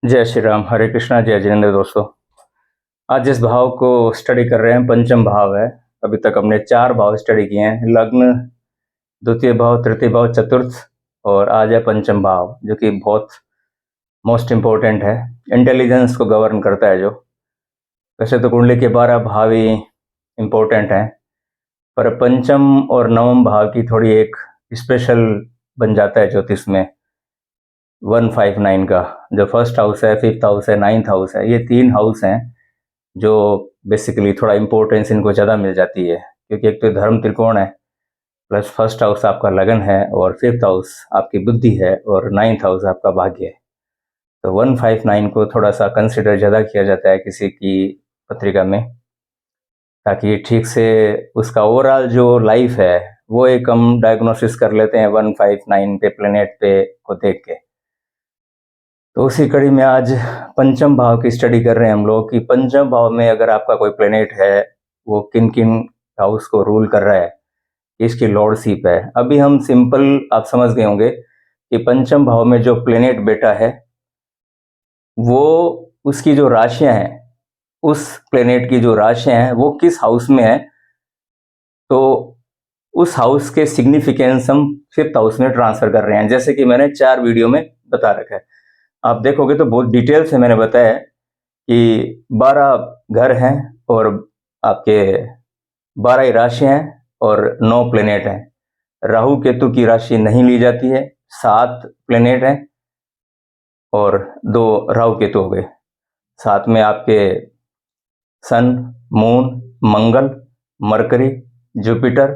जय श्री राम, हरे कृष्णा, जय जिनेन्द्र। दोस्तों, आज जिस भाव को स्टडी कर रहे हैं पंचम भाव है। अभी तक हमने 4 भाव स्टडी किए हैं, लग्न, द्वितीय भाव, तृतीय भाव, चतुर्थ, और आज है पंचम भाव, जो कि बहुत मोस्ट इम्पोर्टेंट है, इंटेलिजेंस को गवर्न करता है। जो वैसे तो कुंडली के 12 भाव ही इम्पोर्टेंट हैं, पर पंचम और नवम भाव की थोड़ी एक स्पेशल बन जाता है ज्योतिष में। 159 का जो फर्स्ट हाउस है, फिफ्थ हाउस है, नाइन्थ हाउस है, ये 3 हाउस हैं जो बेसिकली थोड़ा इम्पोर्टेंस इनको ज़्यादा मिल जाती है, क्योंकि एक तो धर्म त्रिकोण है, प्लस फर्स्ट हाउस आपका लगन है, और फिफ्थ हाउस आपकी बुद्धि है, और नाइन्थ हाउस आपका भाग्य है। तो 159 को थोड़ा सा कंसिडर ज़्यादा किया जाता है किसी की पत्रिका में, ताकि ठीक से उसका ओवरऑल जो लाइफ है वो एक हम डायग्नोसिस कर लेते हैं 159 पे, प्लेनेट पे को देख के। तो उसी कड़ी में आज पंचम भाव की स्टडी कर रहे हैं हम लोग कि पंचम भाव में अगर आपका कोई प्लेनेट है वो किन किन हाउस को रूल कर रहा है, इसकी लॉर्डशिप है। अभी हम सिंपल आप समझ गए होंगे कि पंचम भाव में जो प्लेनेट बैठा है वो उसकी जो राशियां हैं, उस प्लेनेट की जो राशियां हैं वो किस हाउस में है, तो उस हाउस के सिग्निफिकेंस हम फिफ्थ हाउस में ट्रांसफर कर रहे हैं, जैसे कि मैंने 4 वीडियो में बता रखा है। आप देखोगे तो बहुत डिटेल से मैंने बताया कि 12 घर हैं और आपके 12 ही राशि हैं और 9 प्लेनेट हैं। राहु केतु की राशि नहीं ली जाती है, 7 प्लेनेट हैं और 2 राहु केतु हो गए। साथ में आपके सन, मून, मंगल, मरकरी, जुपिटर,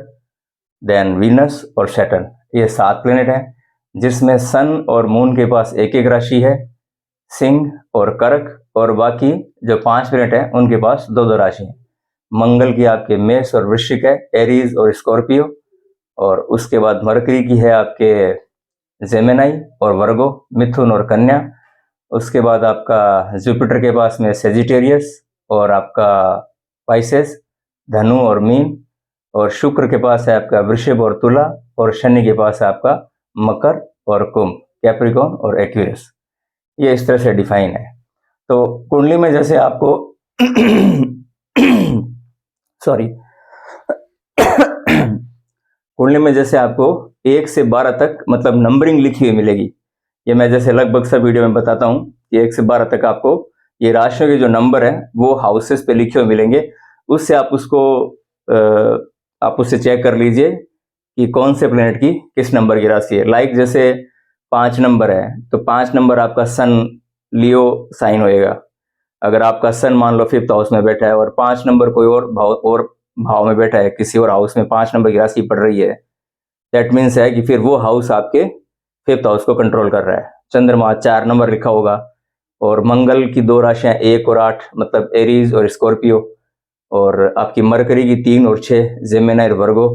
देन वीनस और सैटर्न, ये 7 प्लेनेट हैं, जिसमें सन और मून के पास एक एक राशि है, सिंह और कर्क, और बाकी जो 5 प्लेनेट हैं उनके पास 2-2 राशि है। मंगल की आपके मेष और वृश्चिक है, एरीज और स्कॉर्पियो, और उसके बाद मरकरी की है आपके जेमिनाई और वर्गो, मिथुन और कन्या। उसके बाद आपका जुपिटर के पास में सेजिटेरियस और आपका पाइसेस, धनु और मीन, और शुक्र के पास है आपका वृषभ और तुला, और शनि के पास है आपका मकर और कुंभ, कैप्रिकॉर्न और एक्वेरियस। ये इस तरह से डिफाइन है। तो कुंडली में जैसे आपको सॉरी कुंडली में जैसे आपको 1 से 12 तक मतलब नंबरिंग लिखी हुई मिलेगी। ये मैं जैसे लगभग सब वीडियो में बताता हूँ कि 1 से 12 तक आपको ये राशियों के जो नंबर है वो हाउसेस पे लिखे हुए मिलेंगे। उससे आप उससे चेक कर लीजिए कि कौन से प्लेनेट की किस नंबर की राशि है। लाइक जैसे 5 नंबर है तो 5 नंबर आपका सन लियो साइन होएगा। अगर आपका सन मान लो 5th हाउस में बैठा है और 5 नंबर कोई और भाव में बैठा है, किसी और हाउस में 5 नंबर की राशि पड़ रही है, दैट मीन्स है कि फिर वो हाउस आपके 5th हाउस को कंट्रोल कर रहा है। चंद्रमा 4 नंबर लिखा होगा, और मंगल की 2 राशियां 1 और 8 मतलब एरीज और स्कॉर्पियो, और आपकी मरकरी की 3 और 6 जेमिनी और वर्गो,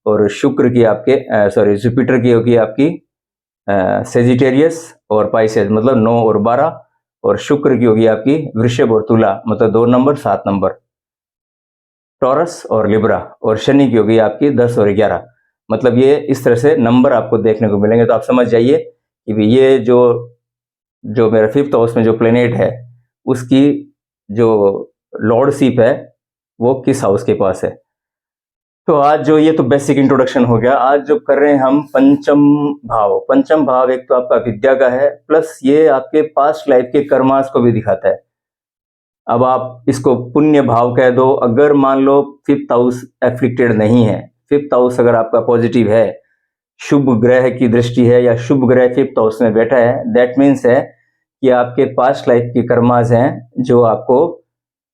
और शुक्र की आपके जुपिटर की होगी आपकी सेजिटेरियस और पाइसेस मतलब 9 और 12, और शुक्र की होगी आपकी वृषभ और तुला मतलब 2 नंबर 7 नंबर, टॉरस और लिब्रा, और शनि की होगी आपकी 10 और 11। मतलब ये इस तरह से नंबर आपको देखने को मिलेंगे। तो आप समझ जाइए कि ये जो मेरा 5th हाउस में जो प्लेनेट है उसकी जो लॉर्डशिप है वो किस हाउस के पास है। तो आज जो ये तो बेसिक इंट्रोडक्शन हो गया। आज जो कर रहे हैं हम पंचम भाव। पंचम भाव एक तो आपका विद्या का है, प्लस ये आपके पास्ट लाइफ के कर्मास को भी दिखाता है। अब आप इसको पुण्य भाव कह दो, अगर मान लो 5th हाउस एफ्लिक्टेड नहीं है, 5th हाउस अगर आपका पॉजिटिव है, शुभ ग्रह की दृष्टि है या शुभ ग्रह 5th हाउस में बैठा है, दैट मीन्स है कि आपके पास्ट लाइफ की कर्मास हैं, जो आपको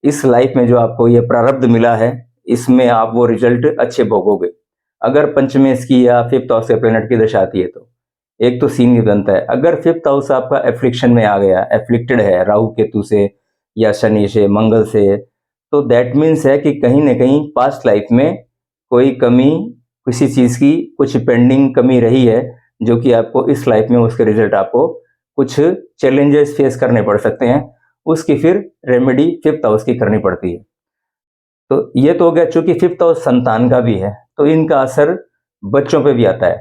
इस लाइफ में जो आपको ये प्रारब्ध मिला है, इसमें आप वो रिजल्ट अच्छे भोगोगे। अगर पंचमेश की या 5th हाउस के प्लेनेट की दशा आती है तो एक तो सीन ही बनता है। अगर 5th हाउस आपका एफ्लिक्शन में आ गया, एफ्लिक्टेड है राहु केतु से या शनि से, मंगल से, तो दैट मीन्स है कि कहीं ना कहीं पास्ट लाइफ में कोई कमी, किसी चीज की कुछ पेंडिंग कमी रही है, जो कि आपको इस लाइफ में उसके रिजल्ट आपको कुछ चैलेंजेस फेस करने पड़ सकते हैं, उसकी फिर रेमेडी 5th हाउस की करनी पड़ती है। तो ये तो हो गया, चूंकि 5th हाउस संतान का भी है तो इनका असर बच्चों पे भी आता है।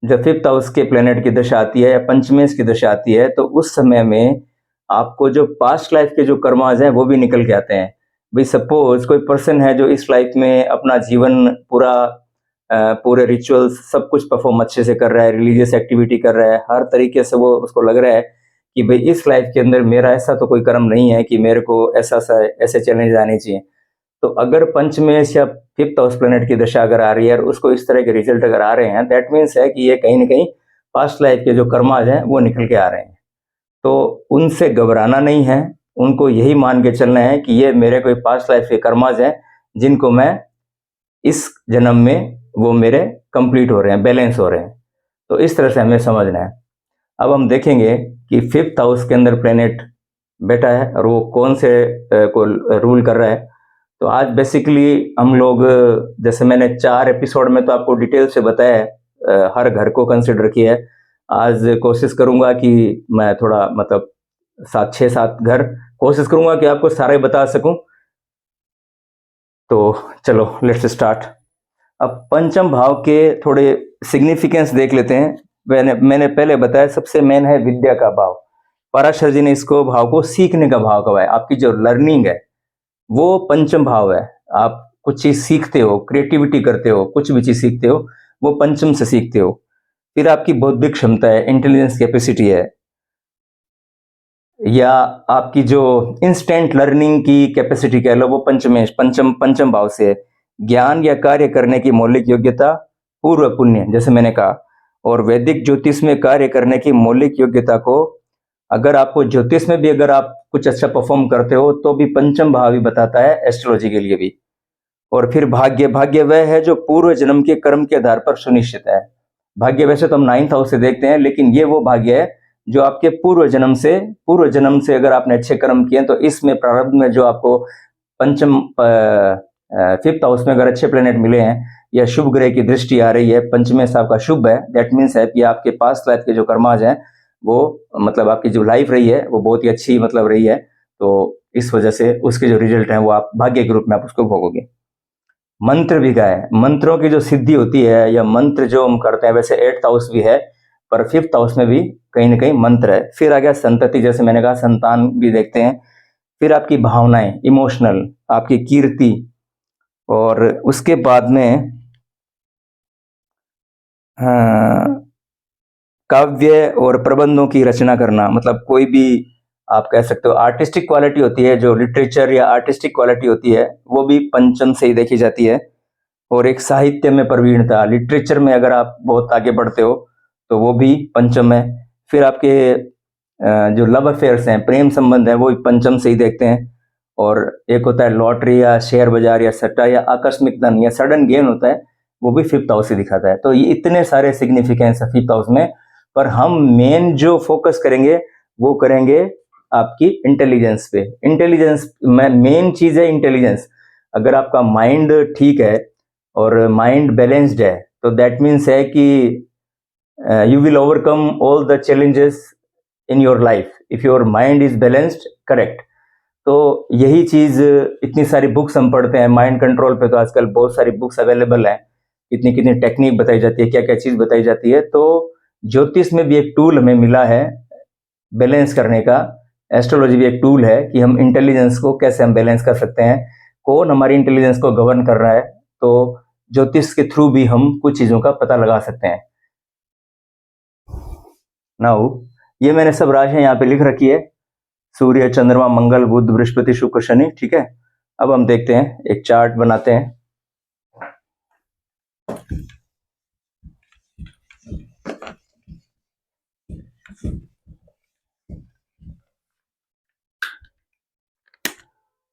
जब 5th हाउस के प्लेनेट की दशा आती है या पंचमेश की दशा आती है तो उस समय में आपको जो पास्ट लाइफ के जो कर्माज हैं वो भी निकल के आते हैं। भाई सपोज कोई पर्सन है जो इस लाइफ में अपना जीवन पूरा पूरे रिचुअल्स सब कुछ परफॉर्म अच्छे से कर रहा है, रिलीजियस एक्टिविटी कर रहा है, हर तरीके से वो उसको लग रहा है कि भाई इस लाइफ के अंदर मेरा ऐसा तो कोई कर्म नहीं है कि मेरे को ऐसे चैलेंज आने चाहिए। तो अगर पंचमेश या फिफ्थ हाउस प्लेनेट की दशा अगर आ रही है और उसको इस तरह के रिजल्ट अगर आ रहे हैं, दैट मीन्स है कि ये कहीं ना कहीं पास्ट लाइफ के जो कर्माज हैं वो निकल के आ रहे हैं। तो उनसे घबराना नहीं है, उनको यही मान के चलना है कि ये मेरे कोई पास्ट लाइफ के कर्माज हैं जिनको मैं इस जन्म में वो मेरे कंप्लीट हो रहे हैं, बैलेंस हो रहे हैं। तो इस तरह से हमें समझना है। अब हम देखेंगे कि फिफ्थ हाउस के अंदर प्लेनेट बैठा है और वो कौन से को रूल कर रहा है। तो आज बेसिकली हम लोग जैसे मैंने 4 एपिसोड में तो आपको डिटेल से बताया है, हर घर को कंसिडर किया है। आज कोशिश करूंगा कि मैं थोड़ा मतलब 6-7 घर कोशिश करूंगा कि आपको सारे बता सकूं। तो चलो लेट्स स्टार्ट। अब पंचम भाव के थोड़े सिग्निफिकेंस देख लेते हैं। मैंने पहले बताया सबसे मेन है विद्या का भाव। पराशर जी ने इसको भाव को सीखने का भाव कहा है। आपकी जो लर्निंग है वो पंचम भाव है। आप कुछ चीज सीखते हो, क्रिएटिविटी करते हो, कुछ भी चीज सीखते हो वो पंचम से सीखते हो। फिर आपकी बौद्धिक क्षमता है, इंटेलिजेंस कैपेसिटी है, या आपकी जो इंस्टेंट लर्निंग की कैपेसिटी कह लो वो पंचमेश पंचम भाव से है। ज्ञान या कार्य करने की मौलिक योग्यता, पूर्व पुण्य जैसे मैंने कहा। और वैदिक ज्योतिष में कार्य करने की मौलिक योग्यता को, अगर आपको ज्योतिष में भी अगर आप कुछ अच्छा परफॉर्म करते हो तो भी पंचम भाव ही बताता है एस्ट्रोलॉजी के लिए भी। और फिर भाग्य, भाग्य वह है जो पूर्व जन्म के कर्म के आधार पर सुनिश्चित है। भाग्य वैसे तो हम 9th हाउस से देखते हैं, लेकिन ये वो भाग्य है जो आपके पूर्व जन्म से अगर आपने अच्छे कर्म किए तो इसमें प्रारब्ध में जो आपको पंचम फिफ्थ हाउस में अगर अच्छे प्लेनेट मिले हैं या शुभ ग्रह की दृष्टि आ रही है, पंचमें से आपका शुभ है, दैट मीन्स है कि आपके पास्ट लाइफ के जो कर्माज हैं वो मतलब आपकी जो लाइफ रही है वो बहुत ही अच्छी मतलब रही है। तो इस वजह से उसके जो रिजल्ट हैं वो आप भाग्य के रूप में आप उसको भोगोगे। मंत्र भी गाए, मंत्रों की जो सिद्धि होती है या मंत्र जो हम करते हैं, वैसे 8th हाउस भी है पर 5th हाउस में भी कहीं ना कहीं मंत्र है। फिर आ गया संतति, जैसे मैंने कहा संतान भी देखते हैं। फिर आपकी भावनाएं, इमोशनल, आपकी कीर्ति, और उसके बाद में हाँ, काव्य और प्रबंधों की रचना करना, मतलब कोई भी आप कह सकते हो आर्टिस्टिक क्वालिटी होती है, जो लिटरेचर या आर्टिस्टिक क्वालिटी होती है वो भी पंचम से ही देखी जाती है। और एक साहित्य में प्रवीणता, लिटरेचर में अगर आप बहुत आगे बढ़ते हो तो वो भी पंचम है। फिर आपके जो लव अफेयर्स हैं, प्रेम संबंध है, वो पंचम से ही देखते हैं। और एक होता है लॉटरी या शेयर बाजार या सट्टा या आकस्मिक धन या सडन गेन होता है, वो भी 5th हाउस से दिखाता है। तो ये इतने सारे सिग्निफिकेंस है 5th हाउस में। पर हम मेन जो फोकस करेंगे वो करेंगे आपकी इंटेलिजेंस पे। इंटेलिजेंस में मेन चीज है इंटेलिजेंस। अगर आपका माइंड ठीक है और माइंड बैलेंस्ड है तो दैट मीन्स है कि you will overcome all the challenges in your life if your mind is balanced, correct. तो यही चीज, इतनी सारी बुक्स हम पढ़ते हैं माइंड कंट्रोल पे, तो आजकल बहुत सारी बुक्स अवेलेबल हैं, कितनी कितनी टेक्निक बताई जाती है, क्या क्या चीज बताई जाती है। तो ज्योतिष में भी एक टूल हमें मिला है बैलेंस करने का। एस्ट्रोलॉजी भी एक टूल है कि हम इंटेलिजेंस को कैसे हम बैलेंस कर सकते हैं, कौन हमारी इंटेलिजेंस को गवर्न कर रहा है। तो ज्योतिष के थ्रू भी हम कुछ चीजों का पता लगा सकते हैं। नाउ ये मैंने सब राशियां यहाँ पे लिख रखी है, सूर्य, चंद्रमा, मंगल, बुध, बृहस्पति, शुक्र, शनि, ठीक है। अब हम देखते हैं, एक चार्ट बनाते हैं।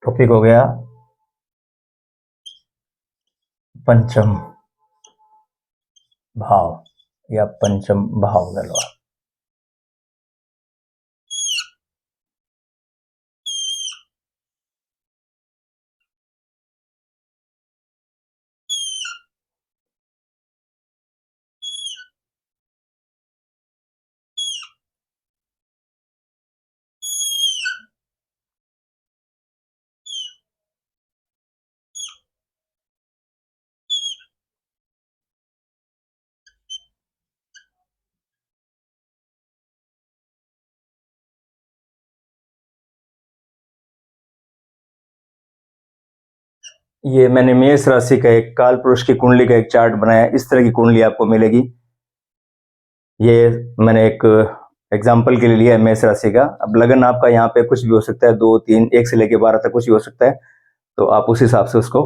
टॉपिक हो गया पंचम भाव या पंचम भाव गलवा। ये मैंने मेष राशि का एक काल पुरुष की कुंडली का एक चार्ट बनाया है। इस तरह की कुंडली आपको मिलेगी। ये मैंने एक एग्जाम्पल के लिए लिया है मेष राशि का। अब लगन आपका यहाँ पे कुछ भी हो सकता है, 2, 3, 1 से लेके 12 तक कुछ भी हो सकता है, तो आप उस हिसाब से उसको।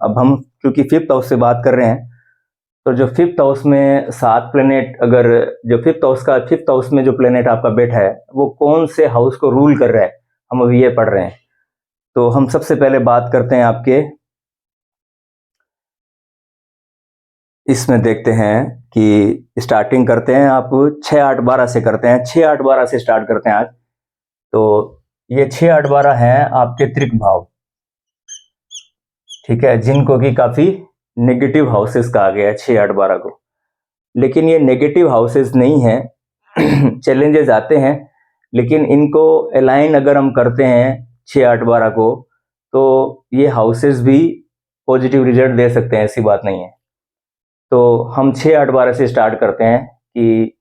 अब हम क्योंकि 5th हाउस से बात कर रहे हैं, तो जो 5th हाउस में 7 प्लेनेट, अगर जो 5th हाउस में जो प्लेनेट आपका बैठा है वो कौन से हाउस को रूल कर रहा है, हम अभी ये पढ़ रहे हैं। तो हम सबसे पहले बात करते हैं आपके, इसमें देखते हैं कि स्टार्टिंग करते हैं आप 6, 8, 12 से करते हैं। 6, 8, 12 से स्टार्ट करते हैं आज। तो ये 6, 8, 12 हैं आपके त्रिक भाव, ठीक है, जिनको कि काफी नेगेटिव हाउसेस कहा गया है 6, 8, 12 को। लेकिन ये नेगेटिव हाउसेस नहीं है। चैलेंजेस आते हैं, लेकिन इनको अलाइन अगर हम करते हैं 6, 8, 12 को, तो ये हाउसेस भी पॉजिटिव रिजल्ट दे सकते हैं, ऐसी बात नहीं है। तो हम 6, 8, 12 से स्टार्ट करते हैं कि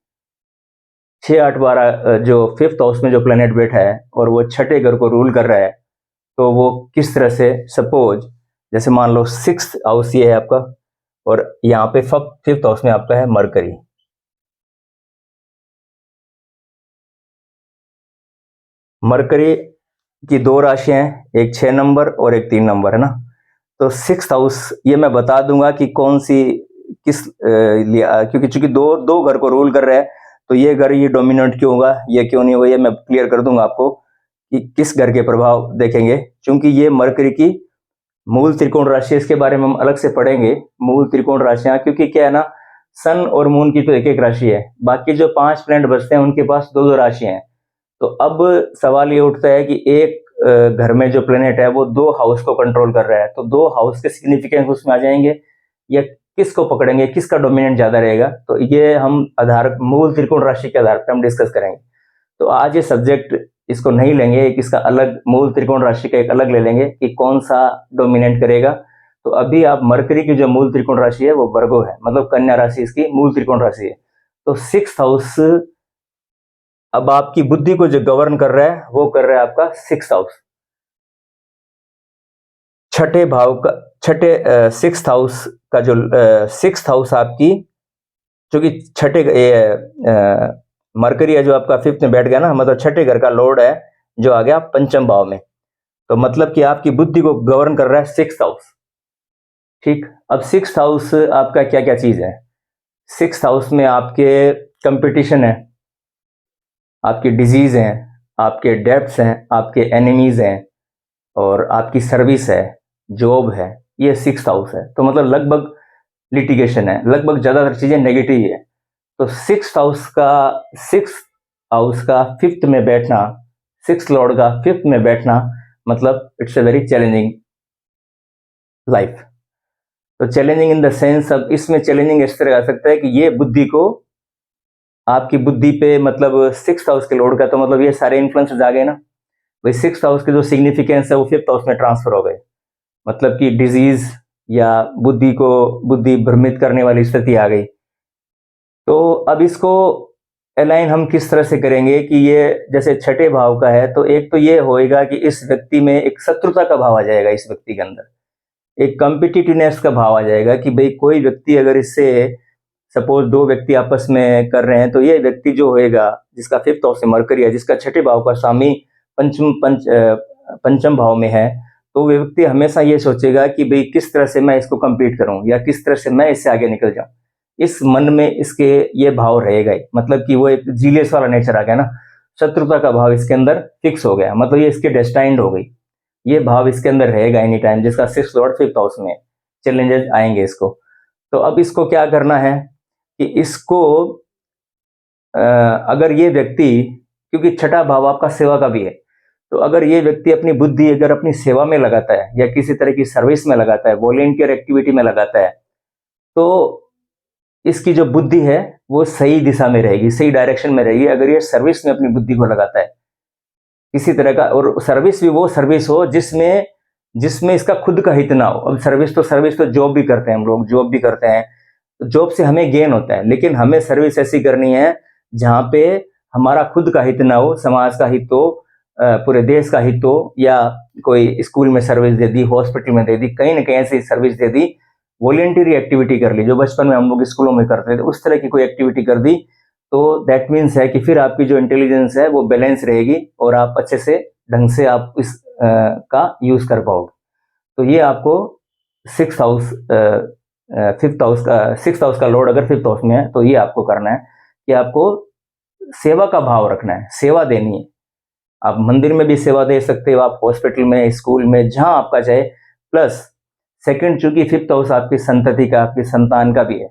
6, 8, 12 जो 5th हाउस में जो प्लेनेट बैठा है और वो छठे घर को रूल कर रहा है, तो वो किस तरह से, सपोज जैसे मान लो 6th हाउस ये है आपका, और यहाँ पे 5th हाउस में आपका है मरकरी। मरकरी की 2 राशियां हैं, एक 6 नंबर और एक 3 नंबर, है ना। तो 6th हाउस ये मैं बता दूंगा कि कौन सी किस क्योंकि चूंकि दो घर को रूल कर रहा है, तो ये घर ये डोमिनेंट क्यों होगा, ये क्यों नहीं होगा, ये मैं क्लियर कर दूंगा आपको कि किस घर के प्रभाव देखेंगे। क्योंकि ये मरकरी की मूल त्रिकोण राशि, इसके बारे में हम अलग से पढ़ेंगे, मूल त्रिकोण राशियां। क्योंकि क्या है ना, सन और मून की तो एक एक राशि है, बाकी जो 5 प्लैनेट बचते हैं उनके पास 2-2 राशियां हैं। तो अब सवाल ये उठता है कि एक घर में जो प्लेनेट है वो 2 हाउस को कंट्रोल कर रहा है, तो 2 हाउस के सिग्निफिकेंस उसमें आ जाएंगे, या किसको पकड़ेंगे, किसका डोमिनेंट ज्यादा रहेगा। तो ये हम आधार मूल त्रिकोण राशि के आधार पर हम डिस्कस करेंगे। तो आज ये सब्जेक्ट इसको नहीं लेंगे, एक इसका अलग मूल त्रिकोण राशि का एक अलग ले लेंगे कि कौन सा डोमिनेट करेगा। तो अभी आप मरकरी की जो मूल त्रिकोण राशि है वो वर्गो है, मतलब कन्या राशि इसकी मूल त्रिकोण राशि है। तो 6th हाउस अब आपकी बुद्धि को जो गवर्न कर रहा है वो कर रहा है आपका 6th हाउस। छठे भाव का, छठे 6th हाउस का जो 6th हाउस आपकी, क्योंकि छठे मरकरी है जो आपका 5th में बैठ गया ना, मतलब छठे घर का लॉर्ड है जो आ गया पंचम भाव में। तो मतलब कि आपकी बुद्धि को गवर्न कर रहा है 6th हाउस। ठीक, अब 6th हाउस आपका क्या क्या चीज है। 6th हाउस में आपके कंपटीशन है, आपकी डिजीज है, आपके डेब्ट्स हैं, आपके एनिमीज हैं, और आपकी सर्विस है, जॉब है, ये 6th हाउस है। तो मतलब लगभग लिटिगेशन है, लगभग ज्यादातर चीजें नेगेटिव ही है। तो 6th हाउस का 5th में बैठना, 6th लॉर्ड का 5th में बैठना, मतलब it's a very challenging life. तो चैलेंजिंग इन द सेंस, अब इसमें चैलेंजिंग इस तरह आ सकता है कि ये बुद्धि को, आपकी बुद्धि पे, मतलब 6th हाउस के लॉर्ड का, तो मतलब ये सारे इन्फ्लुएंसेस आ गए ना भाई। 6th हाउस के जो सिग्निफिकेंस है वो 5th हाउस में ट्रांसफर हो गए, मतलब कि डिजीज या बुद्धि भ्रमित करने वाली स्थिति आ गई। तो अब इसको अलाइन हम किस तरह से करेंगे कि ये जैसे छठे भाव का है, तो एक तो ये होएगा कि इस व्यक्ति में एक शत्रुता का भाव आ जाएगा, इस व्यक्ति के अंदर एक कॉम्पिटिटिवनेस का भाव आ जाएगा कि भाई कोई व्यक्ति अगर इससे, सपोज 2 व्यक्ति आपस में कर रहे हैं, तो ये व्यक्ति जो होएगा जिसका 5th हाउस से मरकरी है, जिसका छठे भाव का स्वामी पंचम भाव में है, तो व्यक्ति हमेशा ये सोचेगा कि भाई किस तरह से मैं इसको कंपीट करूं, या किस तरह से मैं इससे आगे निकल जाऊं। इस मन में इसके ये भाव रहेगा ही, मतलब कि वो एक जीलियस वाला नेचर आ गया ना, शत्रुता का भाव इसके अंदर फिक्स हो गया, मतलब ये इसके डेस्टाइंड हो गई, ये भाव इसके अंदर रहेगा एनी टाइम, जिसका 6th लॉर्ड 5th हाउस में। चैलेंजेस आएंगे इसको। तो अब इसको क्या करना है कि इसको अगर ये व्यक्ति, क्योंकि छठा भाव आपका सेवा का भी है, तो अगर ये व्यक्ति अपनी बुद्धि अगर अपनी सेवा में लगाता है या किसी तरह की सर्विस में लगाता है, वॉलेंटियर एक्टिविटी में लगाता है, तो इसकी जो बुद्धि है वो सही दिशा में रहेगी, सही डायरेक्शन में रहेगी। अगर ये सर्विस में अपनी बुद्धि को लगाता है किसी तरह का, और सर्विस भी वो सर्विस हो जिसमें जिसमें इसका खुद का हित ना हो। अब सर्विस तो जॉब भी करते हैं, हम लोग जॉब भी करते हैं, तो जॉब से हमें गेन होता है, लेकिन हमें सर्विस ऐसी करनी है जहाँ पे हमारा खुद का हित ना हो, समाज का हित हो, पूरे देश का हित हो, या कोई स्कूल में सर्विस दे दी, हॉस्पिटल में दे दी, कहीं ना कहीं ऐसी सर्विस दे दी, वॉलेंटरी एक्टिविटी कर ली, जो बचपन में हम लोग स्कूलों में करते थे, उस तरह की कोई एक्टिविटी कर दी, तो दैट मीन्स है कि फिर आपकी जो इंटेलिजेंस है वो बैलेंस रहेगी और आप अच्छे से ढंग से आप इस का यूज कर पाओगे। तो ये आपको सिक्स हाउस सिक्स हाउस का लॉर्ड अगर फिफ्थ हाउस में है तो ये आपको करना है कि आपको सेवा का भाव रखना है, सेवा देनी है। आप मंदिर में भी सेवा दे सकते हो, आप हॉस्पिटल में, स्कूल में, जहां आपका चाहे। प्लस सेकंड, चूंकि फिफ्थ हाउस आपकी संतति का, आपकी संतान का भी है,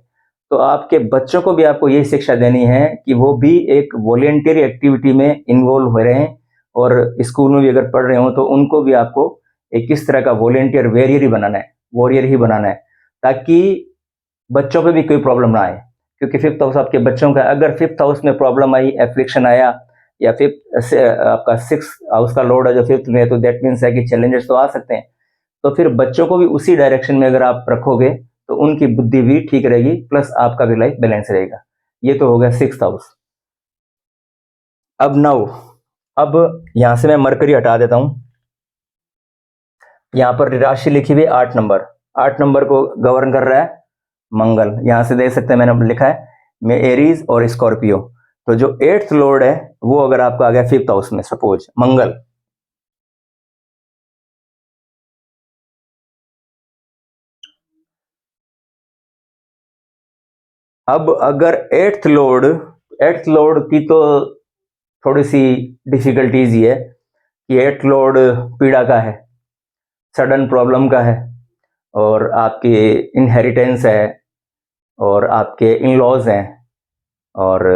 तो आपके बच्चों को भी आपको यही शिक्षा देनी है कि वो भी एक वॉलेंटरी एक्टिविटी में इन्वॉल्व हो रहे हैं, और स्कूल में भी अगर पढ़ रहे हो तो उनको भी आपको एक किस तरह का वॉलेंटियर वॉरियर ही बनाना है, वॉरियर ही बनाना है, ताकि बच्चों पे भी कोई प्रॉब्लम ना आए। क्योंकि फिफ्थ हाउस आपके बच्चों का, अगर फिफ्थ हाउस में प्रॉब्लम आई, एफ्लिक्शन आया, या फिफ्थ आपका सिक्स हाउस का लॉर्ड है जो फिफ्थ में है, तो दैट मीन्स है कि चैलेंजेस तो आ सकते हैं। तो फिर बच्चों को भी उसी डायरेक्शन में अगर आप रखोगे तो उनकी बुद्धि भी ठीक रहेगी, प्लस आपका भी लाइफ बैलेंस रहेगा। ये तो हो गया सिक्स हाउस। अब नौ, अब यहां से मैं मरकरी हटा देता हूं। यहां पर राशि लिखी हुई 8 नंबर, 8 नंबर को गवर्न कर रहा है मंगल। यहां से देख सकते हैं मैंने लिखा है मैं एरीज और स्कॉर्पियो। तो जो एट्थ लॉर्ड है वो अगर आपका आ गया फिफ्थ हाउस में, सपोज मंगल, अब अगर एट्थ लॉर्ड की तो थोड़ी सी डिफिकल्टीज ही है कि एट्थ लॉर्ड पीड़ा का है, सडन प्रॉब्लम का है, और आपकी इनहेरिटेंस है, और आपके इन लॉज हैं, और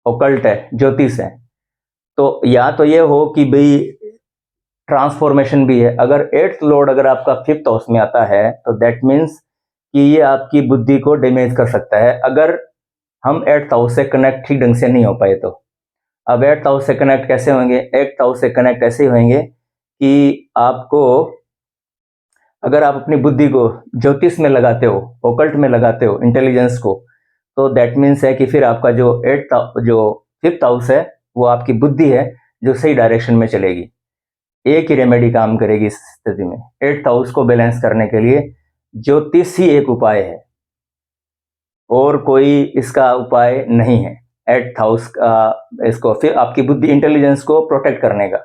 ओकल्ट है, ज्योतिष है। तो या तो ये हो कि भाई ट्रांसफॉर्मेशन भी है। अगर एट्थ लॉर्ड अगर आपका फिफ्थ हाउस में आता है तो दैट मीन्स कि ये आपकी बुद्धि को डैमेज कर सकता है, अगर हम एट्थ हाउस से कनेक्ट ठीक ढंग से नहीं हो पाए तो। अब एट्थ हाउस से कनेक्ट कैसे होंगे? एट्थ हाउस से कनेक्ट ऐसे होंगे कि आपको, अगर आप अपनी बुद्धि को ज्योतिष में लगाते हो, ओकल्ट में लगाते हो, इंटेलिजेंस को, तो दैट मीन्स है कि फिर आपका जो फिफ्थ हाउस है वो आपकी बुद्धि है जो सही डायरेक्शन में चलेगी। एक ही रेमेडी काम करेगी इस स्थिति में। एट्थ हाउस को बैलेंस करने के लिए ज्योतिष ही एक उपाय है, और कोई इसका उपाय नहीं है। एट्थ हाउस का इसको फिर आपकी बुद्धि, इंटेलिजेंस को प्रोटेक्ट करने का।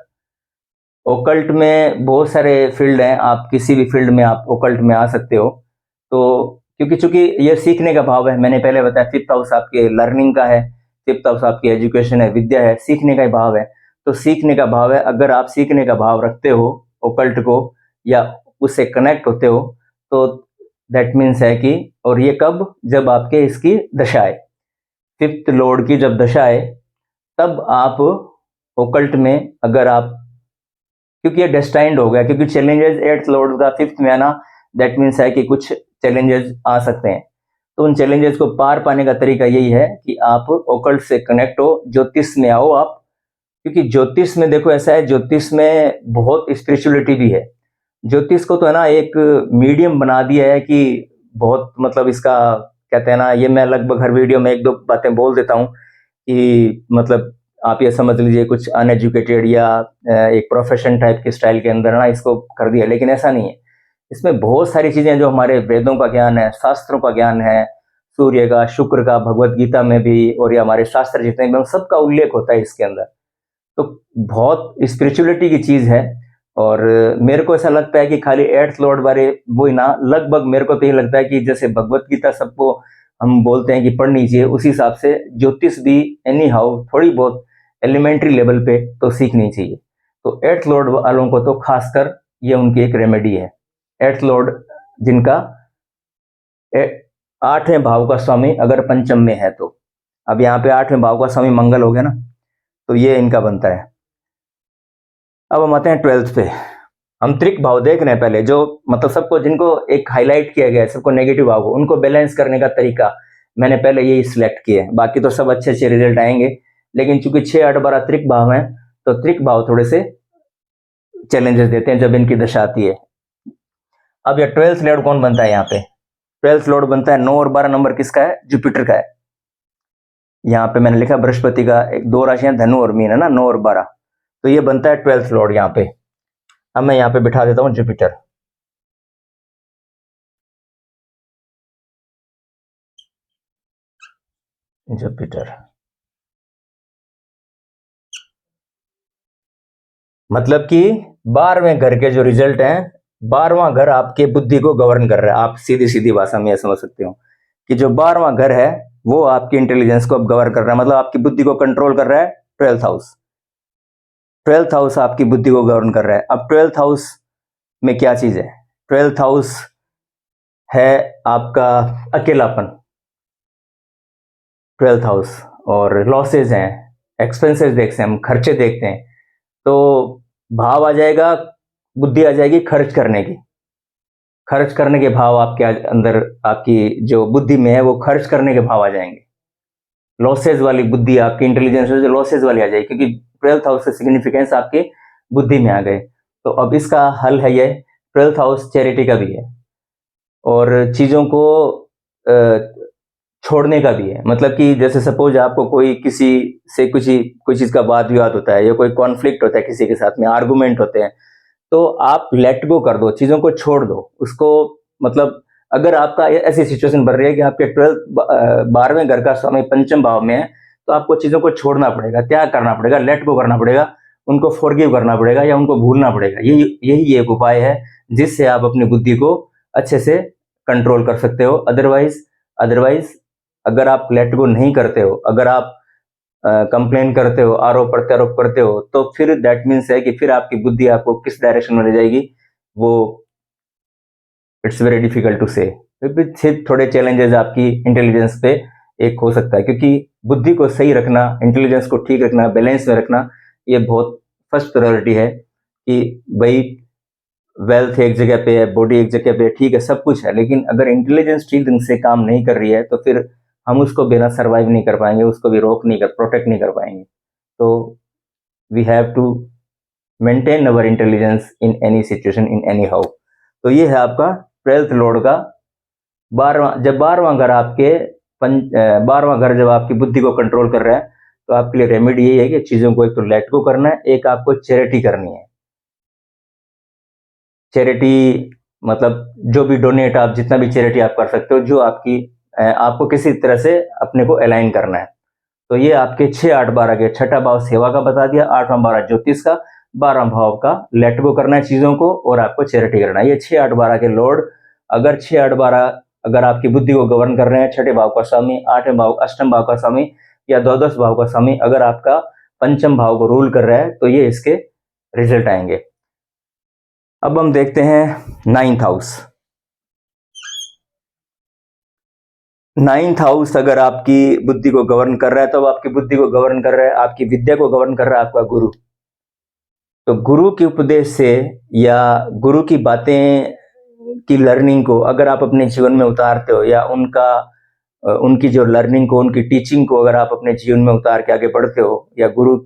ओकल्ट में बहुत सारे फील्ड हैं, आप किसी भी फील्ड में आप ओकल्ट में आ सकते हो। तो क्योंकि चूंकि ये सीखने का भाव है, मैंने पहले बताया फिफ्थ हाउस आपके लर्निंग का है, फिफ्थ हाउस आपकी एजुकेशन है, विद्या है, सीखने का भाव है। तो सीखने का भाव है, अगर आप सीखने का भाव रखते हो ओकल्ट को, या उससे कनेक्ट होते हो, तो दैट मीन्स है कि, और ये कब, जब आपके इसकी दशा है, फिफ्थ लॉर्ड की जब दशा है, तब आप ओकल्ट में अगर आप, क्योंकि ये डेस्टाइंड हो गया, क्योंकि चैलेंजेस एट्थ लॉर्ड का फिफ्थ में आना, दैट मीन्स है कि कुछ चैलेंजेस आ सकते हैं। तो उन चैलेंजेस को पार पाने का तरीका यही है कि आप ओकल्ट से कनेक्ट हो, ज्योतिष में आओ आप। क्योंकि ज्योतिष में देखो ऐसा है, ज्योतिष में बहुत स्पिरिचुअलिटी भी है। ज्योतिष को तो है ना एक मीडियम बना दिया है कि बहुत, मतलब इसका कहते हैं ना, ये मैं लगभग हर वीडियो में एक दो बातें बोल देता हूँ कि मतलब आप ये समझ लीजिए कुछ अनएजुकेटेड या एक प्रोफेशन टाइप के स्टाइल के अंदर ना इसको कर दिया, लेकिन ऐसा नहीं है। इसमें बहुत सारी चीजें जो हमारे वेदों का ज्ञान है, शास्त्रों का ज्ञान है, सूर्य का, शुक्र का, भगवत गीता में भी, और ये हमारे शास्त्र जितने भी, सबका उल्लेख होता है इसके अंदर। तो बहुत स्पिरिचुअलिटी की चीज है। और मेरे को ऐसा लगता है कि खाली एट्थ लॉर्ड बारे वो ही ना, लगभग मेरे को तो ये लगता है कि जैसे भगवत गीता सबको हम बोलते हैं कि पढ़नी चाहिए, उसी हिसाब से ज्योतिष भी एनी हाउ थोड़ी बहुत एलिमेंट्री लेवल पे तो सीखनी चाहिए। तो एट्थ लॉर्ड वालों को तो खासकर ये उनकी एक रेमेडी है। एट्थ लॉर्ड जिनका 8वें भाव का स्वामी अगर पंचम में है तो, अब यहाँ पे 8वें भाव का स्वामी मंगल हो गया ना, तो ये इनका बनता है। अब हम आते हैं 12th पे। हम त्रिक भाव देख रहे हैं पहले, जो मतलब सबको, जिनको एक हाईलाइट किया गया है, सबको नेगेटिव भाव को, उनको बैलेंस करने का तरीका मैंने पहले यही सिलेक्ट किए। बाकी तो सब अच्छे अच्छे रिजल्ट आएंगे, लेकिन चूंकि 6, 8, 12 त्रिक भाव हैं, तो त्रिक भाव थोड़े से चैलेंजेस देते हैं जब इनकी दशा आती है। अब ये 12th लॉर्ड कौन बनता है? यहाँ पे 12th लॉर्ड बनता है 9 और 12 नंबर किसका है? जुपिटर का है। यहाँ पे मैंने लिखा बृहस्पति का, एक दो राशियां धनु और मीन है ना, 9 और 12। तो ये बनता है 12th लॉर्ड यहाँ पे। अब मैं यहाँ पे बिठा देता हूँ जुपिटर। जुपिटर मतलब कि 12वें घर के जो रिजल्ट हैं, 12वां घर आपके बुद्धि को गवर्न कर रहा है। आप सीधी सीधी भाषा में यह समझ सकते हो कि जो 12वां घर है वो आपकी इंटेलिजेंस को अब गवर्न कर रहा है, मतलब आपकी बुद्धि को कंट्रोल कर रहा है। 12th हाउस, 12th हाउस आपकी बुद्धि को गवर्न कर रहा है। अब 12th हाउस में क्या चीज है? 12th हाउस है आपका अकेलापन, 12th हाउस, और लॉसेज हैं, एक्सपेंसेस देखते हैं हम, खर्चे देखते हैं। तो भाव आ जाएगा, बुद्धि आ जाएगी खर्च करने की। खर्च करने के भाव आपके अंदर, आपकी जो बुद्धि में है वो खर्च करने के भाव आ जाएंगे। लॉसेज वाली बुद्धि आपकी इंटेलिजेंस जो लॉसेज वाली आ जाएगी, क्योंकि 12th हाउस से सिग्निफिकेंस आपके बुद्धि में आ गए। तो अब इसका हल है ये, 12th हाउस चैरिटी का भी है और चीजों को छोड़ने का भी है। मतलब कि जैसे सपोज आपको कोई किसी से कोई चीज का वाद विवाद होता है या कोई कॉन्फ्लिक्ट होता है किसी के साथ में, आर्गुमेंट होते हैं, तो आप लेट गो कर दो, चीजों को छोड़ दो उसको। मतलब अगर आपका ऐसी सिचुएशन बन रही है कि आपके 12वें घर का स्वामी पंचम भाव में है, तो आपको चीजों को छोड़ना पड़ेगा, त्याग करना पड़ेगा, लेट गो करना पड़ेगा, उनको फॉरगिव करना पड़ेगा या उनको भूलना पड़ेगा। यही एक उपाय है जिससे आप अपनी बुद्धि को अच्छे से कंट्रोल कर सकते हो। अदरवाइज अगर आप लेट गो नहीं करते हो, अगर आप कंप्लेन करते हो, आरोप प्रत्यारोप करते हो, तो फिर दैट मीन्स है कि फिर आपकी बुद्धि आपको किस डायरेक्शन में ले जाएगी वो इट्स वेरी डिफिकल्ट टू से। सिर्फ थोड़े चैलेंजेस आपकी इंटेलिजेंस पे एक हो सकता है, क्योंकि बुद्धि को सही रखना, इंटेलिजेंस को ठीक रखना, बैलेंस में रखना, ये बहुत फर्स्ट प्रायोरिटी है। कि भाई वेल्थ एक जगह पे है, बॉडी एक जगह पे है, ठीक है, सब कुछ है, लेकिन अगर इंटेलिजेंस ठीक ढंग से काम नहीं कर रही है तो फिर हम उसको बिना सर्वाइव नहीं कर पाएंगे, उसको भी प्रोटेक्ट नहीं कर पाएंगे। तो we have to maintain our intelligence in any situation, in any how. तो ये है आपका 12th लॉर्ड का 12वां घर आपके 12वां घर जब आपकी बुद्धि को कंट्रोल कर रहा है, तो आपके लिए रेमेडी यही है कि चीजों को एक तो लेट गो करना है, एक आपको चैरिटी करनी है। चैरिटी मतलब जो भी डोनेट, आप जितना भी चैरिटी आप कर सकते हो, जो आपको किसी तरह से अपने को अलाइन करना है। तो ये आपके 6, 8, 12 के, छठा भाव सेवा का बता दिया, 8वां 12 ज्योतिष का, 12वां भाव का लेट गो करना है चीजों को, और आपको चैरिटी करना है। ये 6, 8, 12 के लॉर्ड अगर 6, 8, 12 अगर आपकी बुद्धि को गवर्न कर रहे हैं, छठे भाव का स्वामी, 8वें भाव, अष्टम भाव का स्वामी या द्वादश भाव का स्वामी अगर आपका पंचम भाव को रूल कर रहा है, तो ये इसके रिजल्ट आएंगे। अब हम देखते हैं 9th हाउस। 9th हाउस अगर आपकी बुद्धि को गवर्न कर रहा है, तो आपकी बुद्धि को गवर्न कर रहा है, आपकी विद्या को गवर्न कर रहा है आपका गुरु। तो गुरु के उपदेश से या गुरु की बातें की लर्निंग को अगर आप अपने जीवन में उतारते हो, या उनकी जो लर्निंग को, उनकी टीचिंग को अगर आप अपने जीवन में उतार के आगे बढ़ते हो, या गुरु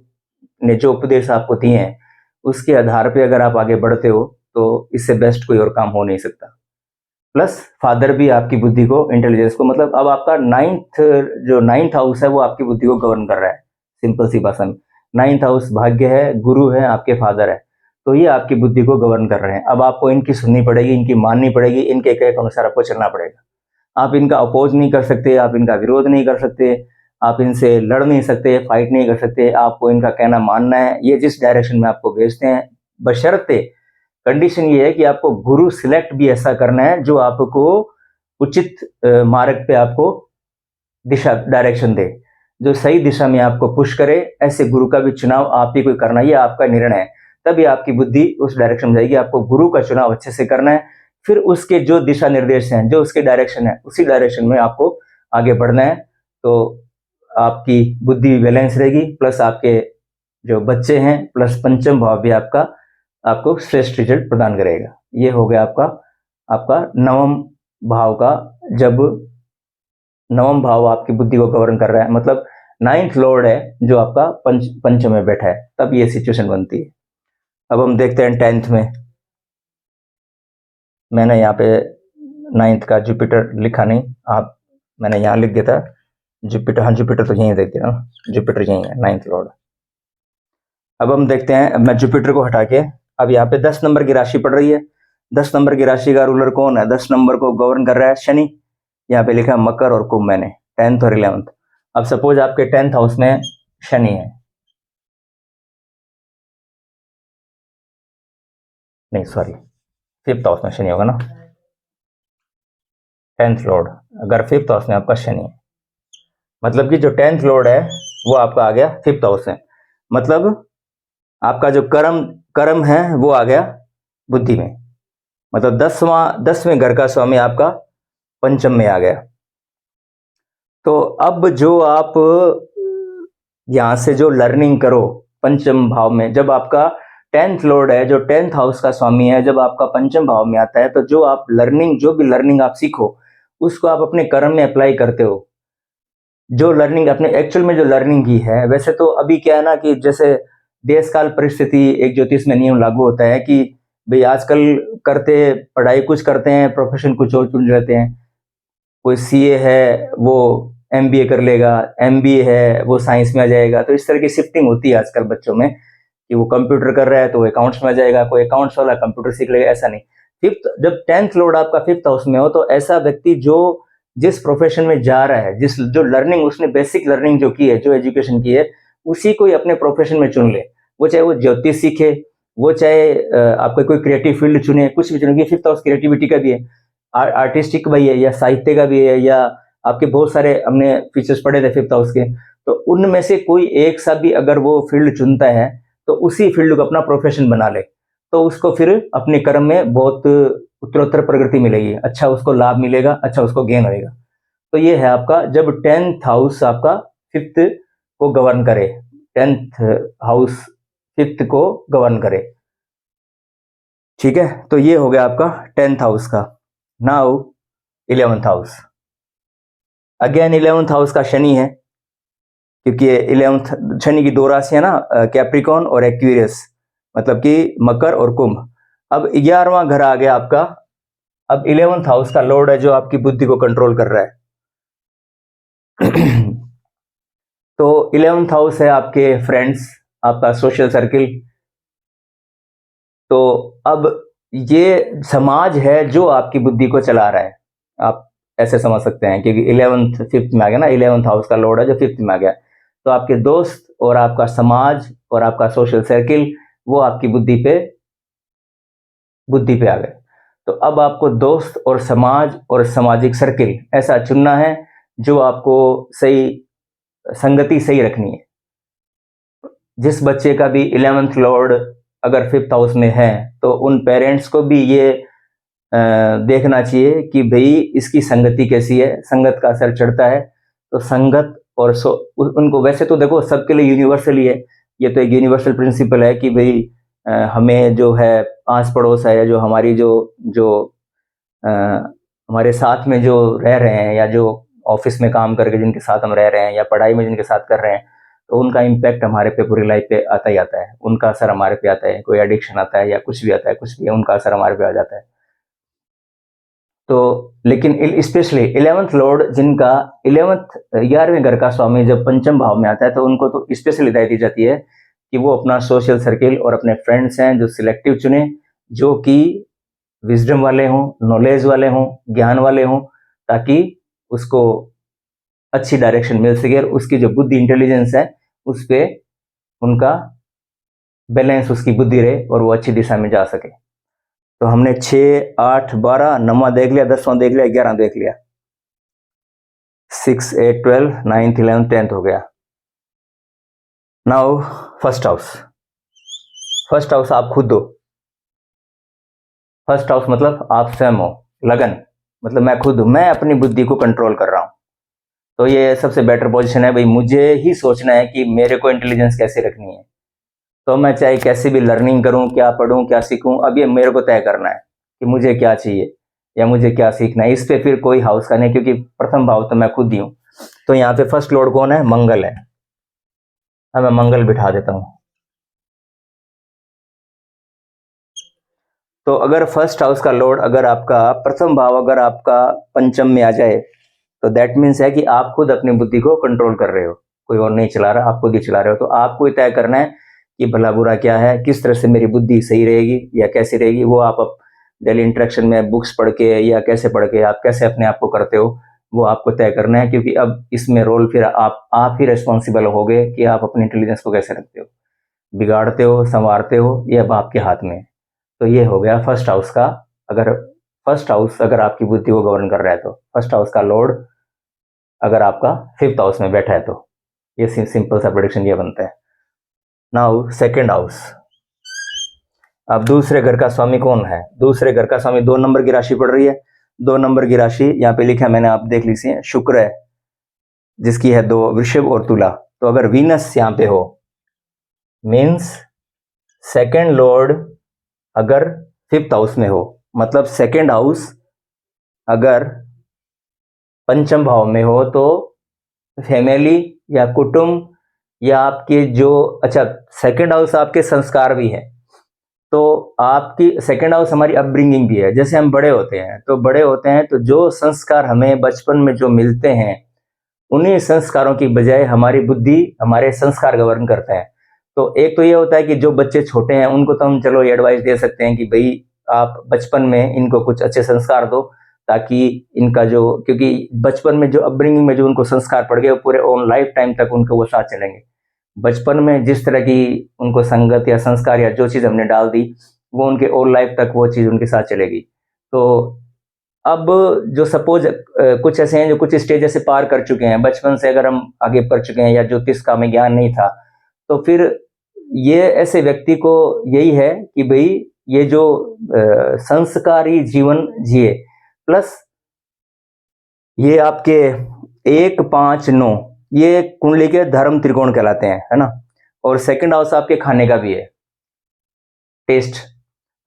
ने जो उपदेश आपको दिए हैं उसके आधार पे अगर आप आगे बढ़ते हो, तो इससे बेस्ट कोई और काम हो नहीं सकता। प्लस फादर भी आपकी बुद्धि को, इंटेलिजेंस को, मतलब अब आपका 9th हाउस है वो आपकी बुद्धि को गवर्न कर रहा है। सिंपल सी भाषा में 9th हाउस भाग्य है, गुरु है, आपके फादर है, तो ये आपकी बुद्धि को गवर्न कर रहे हैं। अब आपको इनकी सुननी पड़ेगी, इनकी माननी पड़ेगी, इनके कहे के अनुसार आपको चलना पड़ेगा। आप इनका अपोज नहीं कर सकते, आप इनका विरोध नहीं कर सकते, आप इनसे लड़ नहीं सकते, फाइट नहीं कर सकते, आपको इनका कहना मानना है। ये जिस डायरेक्शन में आपको भेजते हैं, बशर्ते कंडीशन ये है कि आपको गुरु सिलेक्ट भी ऐसा करना है जो आपको उचित मार्ग पे आपको दिशा, डायरेक्शन दे, जो सही दिशा में आपको पुश करे। ऐसे गुरु का भी चुनाव आप ही को करना, ये आपका निर्णय है, तभी आपकी बुद्धि उस डायरेक्शन में जाएगी। आपको गुरु का चुनाव अच्छे से करना है, फिर उसके जो दिशा निर्देश हैं, जो उसके डायरेक्शन है, उसी डायरेक्शन में आपको आगे बढ़ना है। तो आपकी बुद्धि बैलेंस रहेगी, प्लस आपके जो बच्चे हैं, प्लस पंचम भाव भी आपको श्रेष्ठ रिजल्ट प्रदान करेगा। ये हो गया आपका 9वें भाव का। जब 9वां भाव आपकी बुद्धि को गवर्न कर रहा है, मतलब 9th लॉर्ड है जो आपका पंचम में बैठा है, तब ये सिचुएशन बनती है। अब हम देखते हैं 10th में। मैंने यहाँ पे 9th का जुपिटर लिखा नहीं, मैंने यहाँ लिख दिया था जुपिटर। हाँ, जुपिटर तो यहीं देख दिया ना, जुपिटर यहीं है 9th लॉर्ड। अब हम देखते हैं, मैं जुपिटर को हटा के अब यहाँ पे 10 नंबर की राशि पड़ रही है। 10 नंबर की राशि का रूलर कौन है? 10 नंबर को गवर्न कर रहा है शनि। यहाँ पे लिखा है मकर और कुंभ, मैंने 10th और 11th। अब सपोज आपके 10th हाउस में शनि है, नहीं सॉरी 5th हाउस में शनि होगा ना, 10th लॉर्ड अगर 5th हाउस में आपका शनि है, मतलब कि जो 10th लॉर्ड है वो आपका आ गया 5th हाउस में, मतलब आपका जो कर्म कर्म है वो आ गया बुद्धि में, मतलब 10वें घर का स्वामी आपका पंचम में आ गया। तो अब जो आप यहां से जो लर्निंग करो पंचम भाव में, जब आपका 10th लॉर्ड है जो 10th हाउस का स्वामी है, जब आपका पंचम भाव में आता है, तो जो आप लर्निंग, जो भी लर्निंग आप सीखो उसको आप अपने कर्म में अप्लाई करते हो। जो लर्निंग अपने एक्चुअल में जो लर्निंग की है, वैसे तो अभी क्या है ना कि जैसे देश काल परिस्थिति, एक ज्योतिष में नियम लागू होता है कि भाई आजकल करते पढ़ाई कुछ करते हैं, प्रोफेशन कुछ और चुन लेते हैं। कोई सीए है वो एमबीए कर लेगा, एमबीए है वो साइंस में आ जाएगा। तो इस तरह की शिफ्टिंग होती है आजकल बच्चों में कि वो कंप्यूटर कर रहा है तो वो अकाउंट्स में आ जाएगा, कोई अकाउंट्स वाला कंप्यूटर सीख लेगा, ऐसा नहीं। फिफ्थ, जब 10th लॉर्ड आपका 5th हाउस में हो तो ऐसा व्यक्ति जो जिस प्रोफेशन में जा रहा है, जिस जो लर्निंग उसने बेसिक लर्निंग जो की है, जो एजुकेशन की है, उसी को ही अपने प्रोफेशन में चुन ले। वो चाहे वो ज्योतिष सीखे, वो चाहे आपका कोई क्रिएटिव फील्ड चुने, कुछ भी चुने। 5th हाउस क्रिएटिविटी का भी है, आर्टिस्टिक भी है, या साहित्य का भी है, या आपके बहुत सारे हमने फीचर्स पढ़े थे 5th हाउस के। तो उनमें से कोई एक सा भी अगर वो फील्ड चुनता है तो उसी फील्ड को अपना प्रोफेशन बना ले, तो उसको फिर अपने कर्म में बहुत उत्तरोत्तर प्रगति मिलेगी, अच्छा उसको लाभ मिलेगा, अच्छा उसको गेन होएगा। तो ये है आपका, जब 10th हाउस आपका 5th को गवर्न करे, 10th हाउस 5th को गवर्न करे, ठीक है। तो ये हो गया आपका 10th हाउस का। Now 11th house, again 11th house का शनि है, क्योंकि 11th शनि की दो राशि है ना, कैप्रिकॉन और एक्वेरियस, मतलब कि मकर और कुंभ। अब 11वां घर आ गया आपका। अब 11th हाउस का लॉर्ड है जो आपकी बुद्धि को कंट्रोल कर रहा है। तो 11th हाउस है आपके फ्रेंड्स, आपका सोशल सर्किल। तो अब ये समाज है जो आपकी बुद्धि को चला रहा है, आप ऐसे समझ सकते हैं, क्योंकि 11th 5th में आ गया ना, 11th हाउस का लॉर्ड है जो 5th में आ गया। तो आपके दोस्त और आपका समाज और आपका सोशल सर्किल वो आपकी बुद्धि पे आ गए। तो अब आपको दोस्त और समाज और सामाजिक सर्किल ऐसा चुनना है जो आपको सही संगति सही रखनी है। जिस बच्चे का भी 11th लॉर्ड अगर 5th हाउस में है तो उन पेरेंट्स को भी ये देखना चाहिए कि भाई इसकी संगति कैसी है, संगत का असर चढ़ता है। तो संगत और उनको, वैसे तो देखो सबके लिए यूनिवर्सल ही है, ये तो एक यूनिवर्सल प्रिंसिपल है कि भाई हमें जो है आस पड़ोस है, जो हमारी जो जो अ, हमारे साथ में जो रह रहे हैं, या जो ऑफिस में काम करके जिनके साथ हम रह रहे हैं, या पढ़ाई में जिनके साथ कर रहे हैं, तो उनका इम्पैक्ट हमारे पे पूरी लाइफ पे आता ही आता है, उनका असर हमारे पे आता है। कोई एडिक्शन आता है या कुछ भी आता है, कुछ भी है, उनका असर हमारे पे आ जाता है। तो लेकिन स्पेशली 11th लॉर्ड जिनका 11वें घर का स्वामी जब पंचम भाव में आता है, तो उनको तो स्पेशल हिदायत दी जाती है कि वो अपना सोशल सर्किल और अपने फ्रेंड्स हैं जो सिलेक्टिव चुने, जो कि विजडम वाले हों, नॉलेज वाले हों, ज्ञान वाले हों, ताकि उसको अच्छी डायरेक्शन मिल सके और उसकी जो बुद्धि इंटेलिजेंस है उस पर उनका बैलेंस, उसकी बुद्धि रहे और वो अच्छी दिशा में जा सके। तो हमने 6, 8, 12, 9वां देख लिया, 10वां देख लिया, 11 देख लिया, 6, 8, 12, 9th, 11th, 10th हो गया। Now first house. First house आप खुद हो। फर्स्ट हाउस मतलब आप स्वयं हो, लगन, मतलब मैं खुद हूं, मैं अपनी बुद्धि को कंट्रोल कर रहा हूं। तो ये सबसे बेटर पोजीशन है भाई, मुझे ही सोचना है कि मेरे को इंटेलिजेंस कैसे रखनी है। तो मैं चाहे कैसे भी लर्निंग करूं, क्या पढूं, क्या सीखूं, अब ये मेरे को तय करना है कि मुझे क्या चाहिए या मुझे क्या सीखना है। इस पे फिर कोई हाउस का नहीं, क्योंकि प्रथम भाव तो मैं खुद ही हूं। तो यहाँ पे फर्स्ट लॉर्ड कौन है? मंगल है। हाँ, मैं मंगल बिठा देता हूं। तो अगर फर्स्ट हाउस का लॉर्ड, अगर आपका प्रथम भाव अगर आपका पंचम में आ जाए, तो दैट मीन्स है कि आप खुद अपनी बुद्धि को कंट्रोल कर रहे हो, कोई और नहीं चला रहा, आप खुद ही चला रहे हो। तो आपको तय करना है कि भला बुरा क्या है, किस तरह से मेरी बुद्धि सही रहेगी या कैसी रहेगी, वो आप डेली इंटरेक्शन में बुक्स पढ़ के या कैसे पढ़ के आप कैसे अपने आप को करते हो, वो आपको तय करना है। क्योंकि अब इसमें रोल फिर आप ही रिस्पॉन्सिबल होगे कि आप अपने इंटेलिजेंस को कैसे रखते हो, बिगाड़ते हो, संवारते हो, ये अब आपके हाथ में है। तो ये हो गया फर्स्ट हाउस का। अगर फर्स्ट हाउस अगर आपकी बुद्धि को गवर्न कर रहा है, तो फर्स्ट हाउस का लॉर्ड अगर आपका फिफ्थ हाउस में बैठा है, तो ये सिंपल सा प्रेडिक्शन ये बनता है। Now second house. अब दूसरे घर का स्वामी कौन है? दूसरे घर का स्वामी 2 नंबर की राशि पड़ रही है। 2 नंबर की राशि यहाँ पे लिखा है मैंने, आप देख लीजिए, शुक्र है जिसकी है 2, वृषभ और तुला। तो अगर वीनस यहाँ पे हो, मीन्स सेकेंड लॉर्ड अगर फिफ्थ हाउस में हो, मतलब सेकेंड हाउस अगर पंचम भाव में हो, तो फैमिली या कुटुंब या आपके जो, अच्छा सेकेंड हाउस आपके संस्कार भी है, तो आपकी सेकेंड हाउस हमारी अपब्रिंगिंग भी है। जैसे हम बड़े होते हैं तो जो संस्कार हमें बचपन में जो मिलते हैं, उन्हीं संस्कारों की बजाय हमारी बुद्धि, हमारे संस्कार गवर्न करते हैं। तो एक तो ये होता है कि जो बच्चे छोटे हैं उनको तो हम चलो ये एडवाइस दे सकते हैं कि भाई आप बचपन में इनको कुछ अच्छे संस्कार दो, ताकि इनका जो, क्योंकि बचपन में जो अपब्रिंगिंग में जो उनको संस्कार पड़ गए वो पूरे ऑन लाइफ टाइम तक उनको वो साथ चलेंगे। बचपन में जिस तरह की उनको संगत या संस्कार या जो चीज़ हमने डाल दी, वो उनके ऑल लाइफ तक वो चीज़ उनके साथ चलेगी। तो अब जो सपोज कुछ ऐसे हैं जो कुछ स्टेज से पार कर चुके हैं, बचपन से अगर हम आगे बढ़ चुके हैं या ज्योतिष का हमें ज्ञान नहीं था, तो फिर ये ऐसे व्यक्ति को यही है कि भाई ये जो संस्कारी जीवन जिए, प्लस ये आपके 1, 5, 9 ये कुंडली के धर्म त्रिकोण कहलाते हैं, है ना। और सेकंड हाउस आपके खाने का भी है, टेस्ट।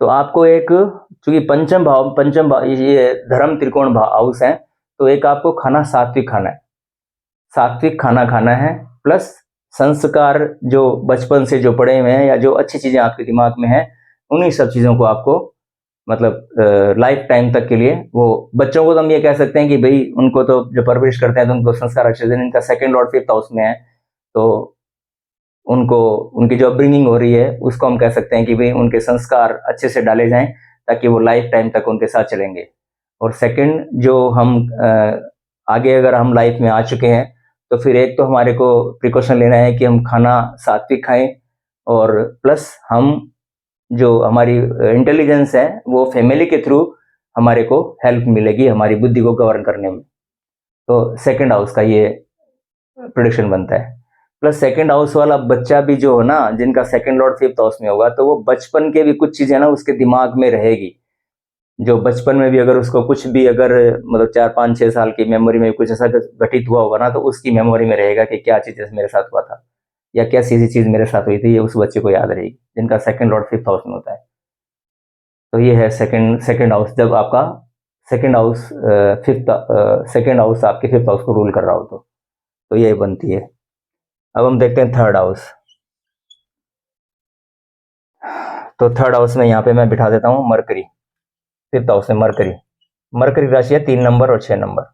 तो आपको एक, चूंकि पंचम भाव ये धर्म त्रिकोण हाउस है, तो एक आपको खाना सात्विक खाना है, सात्विक खाना खाना है, प्लस संस्कार जो बचपन से जो पढ़े हुए हैं या जो अच्छी चीजें आपके दिमाग में हैं, उन्हीं सब चीजों को आपको मतलब लाइफ टाइम तक के लिए, वो बच्चों को तो हम ये कह सकते हैं कि भाई उनको तो जो परवरिश करते हैं तो उनको संस्कार अच्छे से, इनका सेकंड लॉर्ड फिफ्थ हाउस में है, तो उनको उनकी जो अपब्रिंगिंग हो रही है उसको हम कह सकते हैं कि भाई उनके संस्कार अच्छे से डाले जाएं, ताकि वो लाइफ टाइम तक उनके साथ चलेंगे। और सेकंड जो हम आगे अगर हम लाइफ में आ चुके हैं, तो फिर एक तो हमारे को प्रिकॉशन लेना है कि हम खाना सात्विक खाएं, और प्लस हम जो हमारी इंटेलिजेंस है वो फैमिली के थ्रू हमारे को हेल्प मिलेगी हमारी बुद्धि को गवर्न करने में। तो सेकंड हाउस का ये प्रेडिक्शन बनता है। प्लस सेकंड हाउस वाला बच्चा भी जो है ना, जिनका सेकंड लॉर्ड फिफ्थ हाउस में होगा, तो वो बचपन के भी कुछ चीजें ना उसके दिमाग में रहेगी, जो बचपन में भी अगर उसको कुछ भी अगर मतलब 4, 5, 6 साल की मेमोरी में कुछ ऐसा घटित हुआ होगा ना, तो उसकी मेमोरी में रहेगा कि क्या चीज मेरे साथ हुआ था या क्या सीधी चीज मेरे साथ हुई थी, ये उस बच्चे को याद रहेगी जिनका सेकंड लॉर्ड फिफ्थ हाउस में होता है। तो ये है सेकंड हाउस, जब आपका सेकंड हाउस सेकंड हाउस आपके फिफ्थ हाउस को रूल कर रहा हो, तो ये बनती है। अब हम देखते हैं थर्ड हाउस। तो थर्ड हाउस में यहाँ पे मैं बिठा देता हूँ मरकरी, फिफ्थ हाउस में मरकरी राशि है 3 नंबर और 6 नंबर।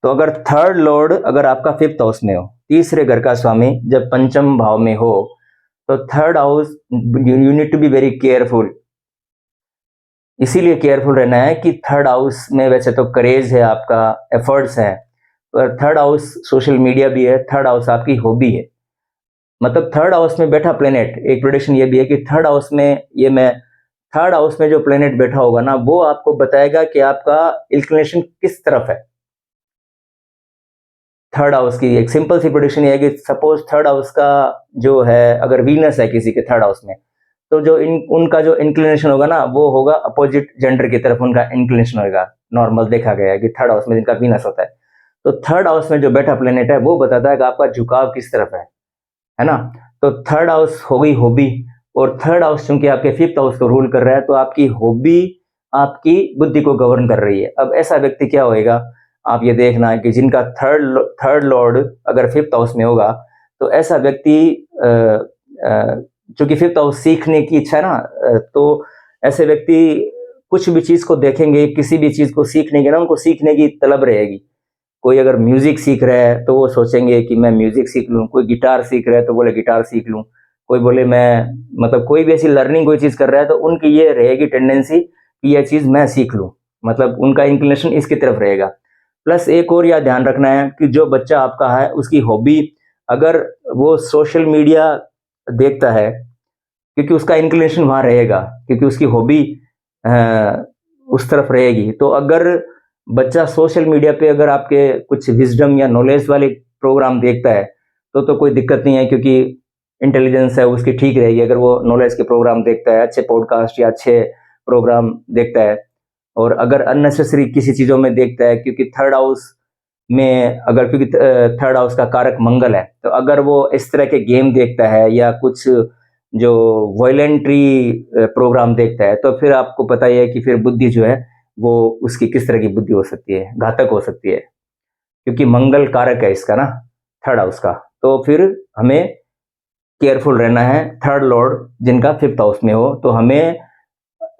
तो अगर थर्ड लॉर्ड अगर आपका फिफ्थ हाउस में हो, तीसरे घर का स्वामी जब पंचम भाव में हो, तो third house you need to be very careful. इसीलिए केयरफुल रहना है कि थर्ड हाउस में वैसे तो करेज है, आपका एफर्ट्स है, पर थर्ड हाउस सोशल मीडिया भी है, थर्ड हाउस आपकी हॉबी है। मतलब थर्ड हाउस में बैठा प्लेनेट, एक प्रेडिक्शन ये भी है कि थर्ड हाउस में थर्ड हाउस में जो प्लेनेट बैठा होगा ना, वो आपको बताएगा कि आपका इंक्लिनेशन किस तरफ है। थर्ड हाउस की एक सिंपल सी प्रेडिक्शन ये है कि सपोज थर्ड हाउस का जो है अगर वीनस है किसी के थर्ड हाउस में, तो जो उनका जो इंक्लिनेशन होगा ना, वो होगा अपोजिट जेंडर की तरफ, उनका इंक्लिनेशन होगा। नॉर्मल देखा गया है कि थर्ड हाउस में जिनका वीनस होता है, तो थर्ड हाउस में जो बैठा प्लेनेट है वो बताता है कि आपका झुकाव किस तरफ है ना। तो थर्ड हाउस हो गई हॉबी, और थर्ड हाउस चूंकि आपके फिफ्थ हाउस को रूल कर रहा है, तो आपकी हॉबी आपकी बुद्धि को गवर्न कर रही है। अब ऐसा व्यक्ति क्या होएगा, आप ये देखना है कि जिनका थर्ड लॉर्ड अगर फिफ्थ हाउस में होगा, तो ऐसा व्यक्ति चूंकि फिफ्थ हाउस सीखने की इच्छा है ना, तो ऐसे व्यक्ति कुछ भी चीज को देखेंगे, किसी भी चीज को सीखने ना, उनको सीखने की तलब रहेगी। कोई अगर म्यूजिक सीख रहा है तो वो सोचेंगे कि मैं म्यूजिक सीख लूं, कोई गिटार सीख रहा है तो बोले गिटार सीख लूं, कोई बोले मैं मतलब कोई भी ऐसी लर्निंग कोई चीज़ कर रहा है तो उनकी ये रहेगी टेंडेंसी कि यह चीज़ मैं सीख लूँ, मतलब उनका इंक्लिनेशन इसकी तरफ रहेगा। प्लस एक और यह ध्यान रखना है कि जो बच्चा आपका है उसकी हॉबी, अगर वो सोशल मीडिया देखता है, क्योंकि उसका इंक्लिनेशन वहाँ रहेगा, क्योंकि उसकी हॉबी उस तरफ रहेगी। तो अगर बच्चा सोशल मीडिया पे अगर आपके कुछ विजडम या नॉलेज वाले प्रोग्राम देखता है तो कोई दिक्कत नहीं है, क्योंकि इंटेलिजेंस है उसकी ठीक रहेगी। अगर वो नॉलेज के प्रोग्राम देखता है, अच्छे पॉडकास्ट या अच्छे प्रोग्राम देखता है, और अगर अननेसेसरी किसी चीज़ों में देखता है, क्योंकि थर्ड हाउस में अगर, क्योंकि थर्ड हाउस का कारक मंगल है, तो अगर वो इस तरह के गेम देखता है या कुछ जो वॉयलेंट्री प्रोग्राम देखता है, तो फिर आपको पता ही है कि फिर बुद्धि जो है वो उसकी किस तरह की बुद्धि हो सकती है, घातक हो सकती है, क्योंकि मंगल कारक है इसका ना, थर्ड हाउस का। तो फिर हमें केयरफुल रहना है। थर्ड लॉर्ड जिनका फिफ्थ हाउस में हो, तो हमें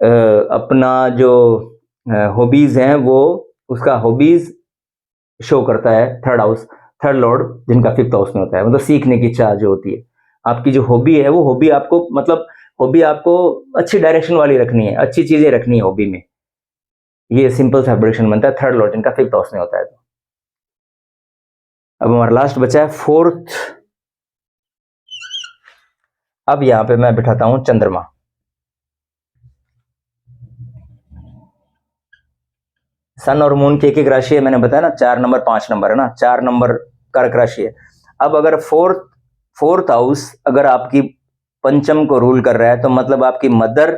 अपना जो हॉबीज हैं वो, उसका हॉबीज शो करता है थर्ड हाउस, थर्ड लॉर्ड जिनका फिफ्थ हाउस में होता है, मतलब सीखने की इच्छा जो होती है। आपकी जो हॉबी है वो हॉबी आपको, मतलब हॉबी आपको अच्छी डायरेक्शन वाली रखनी है, अच्छी चीजें रखनी है हॉबी में। ये सिंपल सा प्रेडिक्शन बनता है थर्ड लॉर्ड जिनका फिफ्थ हाउस में होता है। तो अब हमारा लास्ट बचा है फोर्थ। अब यहां पे मैं बिठाता हूं चंद्रमा। सन और मून की एक एक राशि है, मैंने बताया ना, 4 नंबर 5 नंबर है ना, 4 नंबर कर्क राशि है। अब अगर फोर्थ हाउस अगर आपकी पंचम को रूल कर रहा है, तो मतलब आपकी मदर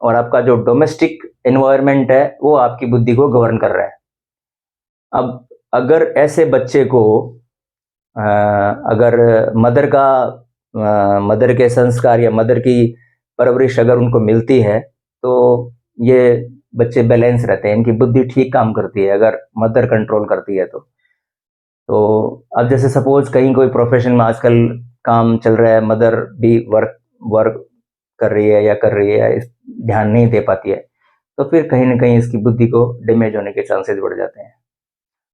और आपका जो डोमेस्टिक एनवायरनमेंट है वो आपकी बुद्धि को गवर्न कर रहा है। अब अगर ऐसे बच्चे को अगर मदर के संस्कार या मदर की परवरिश अगर उनको मिलती है, तो ये बच्चे बैलेंस रहते हैं, इनकी बुद्धि ठीक काम करती है अगर मदर कंट्रोल करती है तो अब जैसे सपोज कहीं कोई प्रोफेशन में आजकल काम चल रहा है, मदर भी वर्क कर रही है या कर रही है, ध्यान नहीं दे पाती है, तो फिर कहीं ना कहीं इसकी बुद्धि को डैमेज होने के चांसेस बढ़ जाते हैं।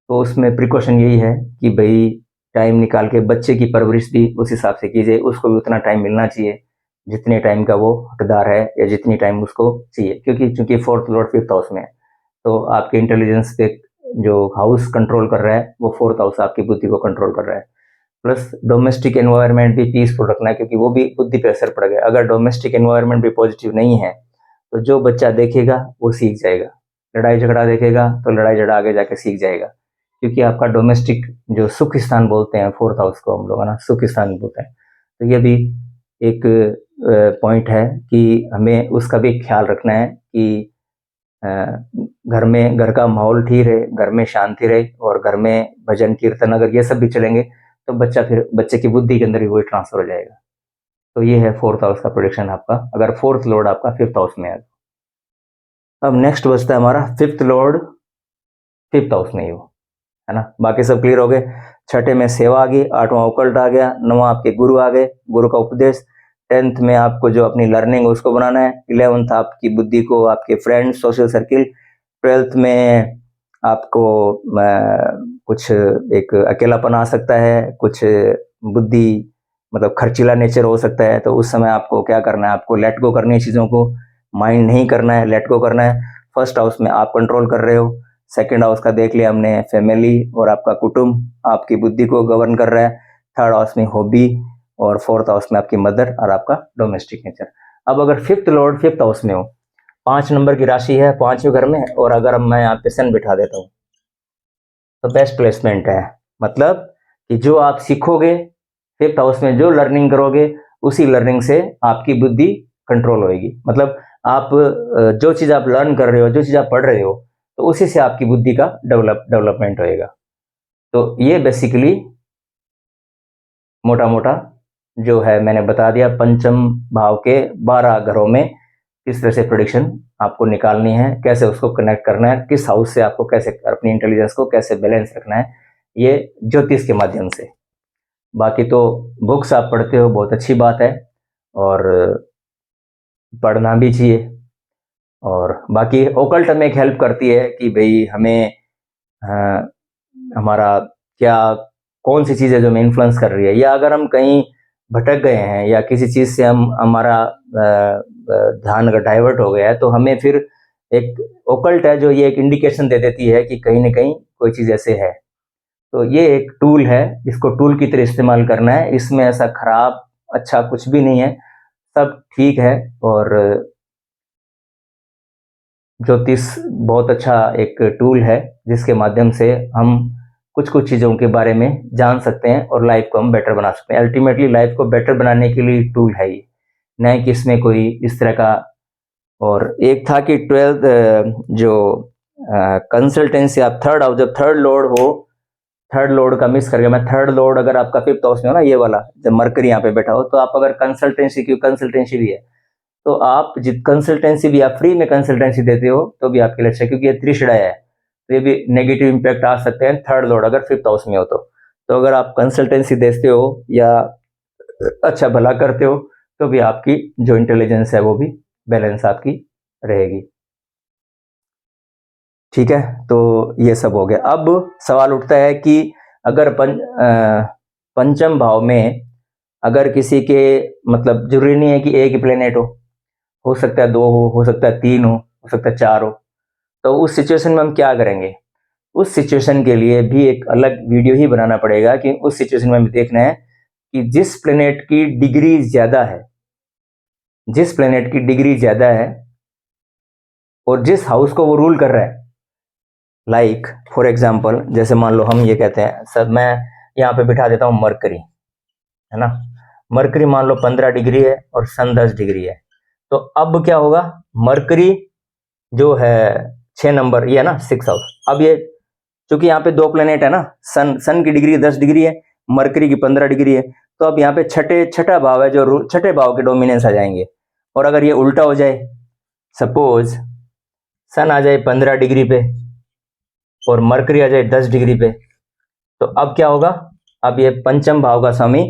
तो उसमें प्रिकॉशन यही है कि भाई टाइम निकाल के बच्चे की परवरिश भी उस हिसाब से कीजिए, उसको भी उतना टाइम मिलना चाहिए जितने टाइम का वो हकदार है या जितनी टाइम उसको चाहिए, क्योंकि चूंकि फोर्थ लॉर्ड फिफ्थ हाउस में है, तो आपके इंटेलिजेंस पे जो हाउस कंट्रोल कर रहा है वो फोर्थ हाउस आपकी बुद्धि को कंट्रोल कर रहा है। प्लस डोमेस्टिक एनवायरनमेंट भी पीसफुल रखना है, क्योंकि वो भी बुद्धि पे असर पड़ गया। अगर डोमेस्टिक एनवायरनमेंट भी पॉजिटिव नहीं है, तो जो बच्चा देखेगा वो सीख जाएगा। लड़ाई झगड़ा देखेगा तो लड़ाई झगड़ा आगे जाके सीख जाएगा, क्योंकि आपका डोमेस्टिक जो सुख स्थान बोलते हैं फोर्थ हाउस को हम लोग, है ना, सुख स्थान बोलते हैं। तो ये भी एक पॉइंट है कि हमें उसका भी ख्याल रखना है कि घर में, घर का माहौल ठीक रहे, घर में शांति रहे, और घर में भजन कीर्तन अगर ये सब भी चलेंगे, तो बच्चे की बुद्धि के अंदर ही वही ट्रांसफर हो जाएगा। तो ये है फोर्थ हाउस का प्रोडिक्शन आपका, अगर फोर्थ लॉर्ड आपका फिफ्थ हाउस में है। अब नेक्स्ट बचता है हमारा फिफ्थ लॉर्ड फिफ्थ हाउस में ही हो, है ना। बाकी सब क्लियर हो गए। छठे में सेवा आ गई, आठवां ओकल्ट आ गया, नौवां आपके गुरु आ गए, गुरु का उपदेश। 10th में आपको जो अपनी लर्निंग उसको बनाना है। 11th आपकी बुद्धि को आपके फ्रेंड्स, सोशल सर्किल। 12th में आपको कुछ एक अकेलापन आ सकता है, कुछ बुद्धि मतलब खर्चीला नेचर हो सकता है, तो उस समय आपको क्या करना है, आपको लेट गो करनी है चीज़ों को, माइंड नहीं करना है, लेट गो करना है। फर्स्ट हाउस में आप कंट्रोल कर रहे हो, सेकेंड हाउस का देख लिया हमने, फैमिली और आपका कुटुंब आपकी बुद्धि को गवर्न कर रहा है। थर्ड हाउस में हॉबी, और फोर्थ हाउस में आपकी मदर और आपका डोमेस्टिक नेचर। अब अगर फिफ्थ लॉर्ड फिफ्थ हाउस में हो, 5 नंबर की राशि है, 5वें घर में, और अगर मैं यहाँ पे सन बिठा देता हूँ, तो बेस्ट प्लेसमेंट है। मतलब कि जो आप सीखोगे फिफ्थ हाउस में, जो लर्निंग करोगे, उसी लर्निंग से आपकी बुद्धि कंट्रोल होएगी। मतलब आप जो चीज़ आप लर्न कर रहे हो, जो चीज़ आप पढ़ रहे हो, तो उसी से आपकी बुद्धि का डेवलपमेंट होएगा। तो ये बेसिकली मोटा मोटा जो है मैंने बता दिया, पंचम भाव के 12 घरों में किस तरह से प्रेडिक्शन आपको निकालनी है, कैसे उसको कनेक्ट करना है, किस हाउस से आपको कैसे अपनी इंटेलिजेंस को कैसे बैलेंस रखना है, ये ज्योतिष के माध्यम से। बाकी तो बुक्स आप पढ़ते हो, बहुत अच्छी बात है, और पढ़ना भी चाहिए। और बाकी ओकल्ट में एक हेल्प करती है कि भाई हमें हमारा क्या, कौन सी चीज़ है जो हमें इन्फ्लुएंस कर रही है, या अगर हम कहीं भटक गए हैं या किसी चीज़ से हमारा ध्यान अगर डाइवर्ट हो गया है, तो हमें फिर एक ओकल्ट है जो ये एक इंडिकेशन दे देती है कि कहीं ना कहीं कोई चीज़ ऐसे है। तो ये एक टूल है, इसको टूल की तरह इस्तेमाल करना है। इसमें ऐसा खराब अच्छा कुछ भी नहीं है, सब ठीक है। और ज्योतिष बहुत अच्छा एक टूल है जिसके माध्यम से हम कुछ कुछ चीज़ों के बारे में जान सकते हैं और लाइफ को हम बेटर बना सकते हैं। अल्टीमेटली लाइफ को बेटर बनाने के लिए टूल है ये, नहीं कि इसमें कोई इस तरह का। और एक था कि 12th जो कंसल्टेंसी आप जब थर्ड लॉर्ड हो, थर्ड लॉर्ड का मिस कर गया मैं। थर्ड लॉर्ड अगर आपका 5th हाउस में हो ना, ये वाला जब मरकरी यहाँ पे बैठा हो, तो आप अगर कंसल्टेंसी की कंसल्टेंसी भी है, तो आप जित कंसल्टेंसी भी आप फ्री में कंसल्टेंसी देते हो तो भी आपके लिए अच्छा है, क्योंकि ये त्रिशिराया है, तो ये भी नेगेटिव इम्पैक्ट आ सकते हैं थर्ड लॉर्ड अगर 5th हाउस में हो तो अगर आप कंसल्टेंसी देते हो या अच्छा भला करते हो तो भी आपकी जो इंटेलिजेंस है वो भी बैलेंस आपकी रहेगी। ठीक है, तो ये सब हो गया। अब सवाल उठता है कि अगर पंचम भाव में अगर किसी के मतलब जरूरी नहीं है कि एक ही प्लेनेट हो सकता है 2 हो सकता है 3 हो सकता है 4 हो। तो उस सिचुएशन में हम क्या करेंगे? उस सिचुएशन के लिए भी एक अलग वीडियो ही बनाना पड़ेगा कि उस सिचुएशन में हमें देखना है कि जिस प्लेनेट की डिग्री ज्यादा है, जिस प्लेनेट की डिग्री ज्यादा है और जिस हाउस को वो रूल कर रहा है, लाइक फॉर एग्जाम्पल जैसे मान लो हम ये कहते हैं सर, मैं यहाँ पे बिठा देता हूँ मरकरी, है ना। मरकरी मान लो 15 डिग्री है और सन 10 डिग्री है। तो अब क्या होगा? मरकरी जो है 6 नंबर, ये है ना 6 हाउस। अब ये चूंकि यहाँ पे 2 प्लेनेट है ना, सन की डिग्री 10 डिग्री है, मरकरी की 15 डिग्री है, तो अब यहाँ पे छठा भाव है जो छठे भाव के डोमिनेंस आ जाएंगे। और अगर ये उल्टा हो जाए, सपोज सन आ जाए 15 डिग्री पे और मरकरी आ जाए 10 डिग्री पे, तो अब क्या होगा? अब ये पंचम भाव का स्वामी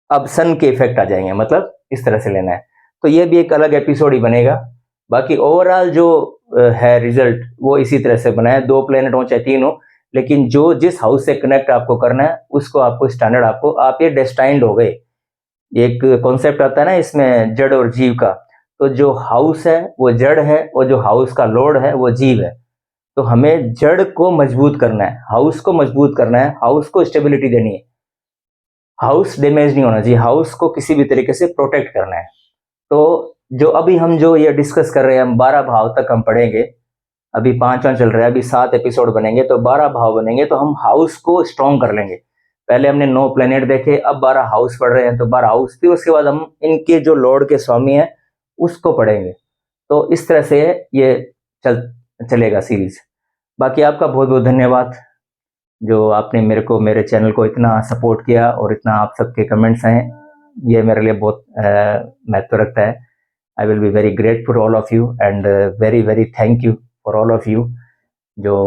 अब सन के इफेक्ट आ जाएंगे, मतलब इस तरह से लेना है। तो ये भी एक अलग एपिसोड ही बनेगा। बाकी ओवरऑल जो है रिजल्ट वो इसी तरह से बना है, 2 प्लेनेट हो चाहे 3 हो, लेकिन जो जिस हाउस से कनेक्ट आपको करना है उसको आपको स्टैंडर्ड आपको आप ये डेस्टाइंड हो गए। एक कॉन्सेप्ट आता है ना इसमें जड़ और जीव का, तो जो हाउस है वो जड़ है और जो हाउस का लॉर्ड है वो जीव है। तो हमें जड़ को मजबूत करना है, हाउस को मजबूत करना है, हाउस को स्टेबिलिटी देनी है, हाउस डैमेज नहीं होना चाहिए, हाउस को किसी भी तरीके से प्रोटेक्ट करना है। तो जो अभी हम जो ये डिस्कस कर रहे हैं, हम 12 भाव तक हम पढ़ेंगे। अभी 5वां चल रहा है, अभी 7 एपिसोड बनेंगे, तो 12 भाव बनेंगे, तो हम हाउस को स्ट्रॉन्ग कर लेंगे। पहले हमने 9 प्लेनेट देखे, अब 12 हाउस पढ़ रहे हैं, तो 12 हाउस, फिर उसके बाद हम इनके जो लॉर्ड के स्वामी हैं उसको पढ़ेंगे। तो इस तरह से ये चलेगा सीरीज। बाकी आपका बहुत बहुत धन्यवाद जो आपने मेरे को मेरे चैनल को इतना सपोर्ट किया और इतना आप सबके कमेंट्स हैं, ये मेरे लिए बहुत महत्व रखता है। I will be very grateful all of you and very very thank you for all of you जो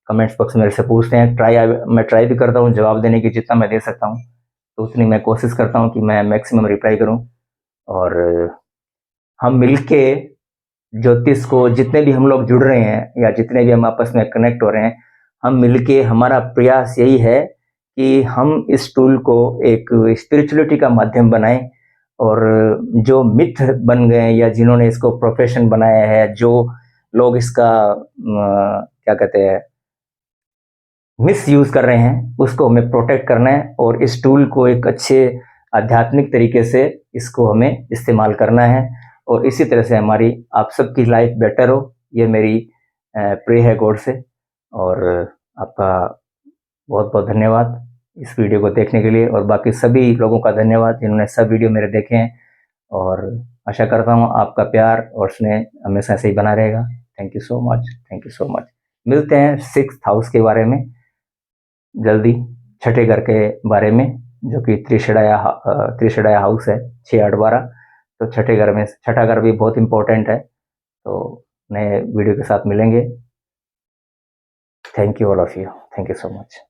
कमेंट्स बॉक्स में मेरे से पूछते हैं। मैं ट्राई भी करता हूँ जवाब देने की, जितना मैं दे सकता हूँ तो उतनी मैं कोशिश करता हूँ कि मैं मैक्सिमम रिप्लाई करूँ। और हम मिलके ज्योतिष को, जितने भी हम लोग जुड़ रहे हैं या जितने भी हम आपस में कनेक्ट हो रहे हैं, हम मिलके, हमारा प्रयास यही है कि हम इस टूल को एक स्पिरिचुअलिटी का माध्यम बनाएं। और जो मिथ बन गए या जिन्होंने इसको प्रोफेशन बनाया है, जो लोग इसका क्या कहते हैं मिस यूज कर रहे हैं, उसको हमें प्रोटेक्ट करना है और इस टूल को एक अच्छे आध्यात्मिक तरीके से इसको हमें इस्तेमाल करना है। और इसी तरह से हमारी आप सबकी लाइफ बेटर हो, ये मेरी प्रे है गॉड से। और आपका बहुत बहुत धन्यवाद इस वीडियो को देखने के लिए, और बाकी सभी लोगों का धन्यवाद जिन्होंने सब वीडियो मेरे देखे हैं। और आशा करता हूँ आपका प्यार और स्नेह हमेशा ऐसे ही बना रहेगा। Thank you so much, thank you so much. मिलते हैं 6th हाउस के बारे में जल्दी, छठे घर के बारे में, जो कि त्रिशडाया हाउस है 6, 8, 12। तो छठे घर में छठा घर भी बहुत इंपॉर्टेंट है। तो नए वीडियो के साथ मिलेंगे। Thank you all of you, thank you so much.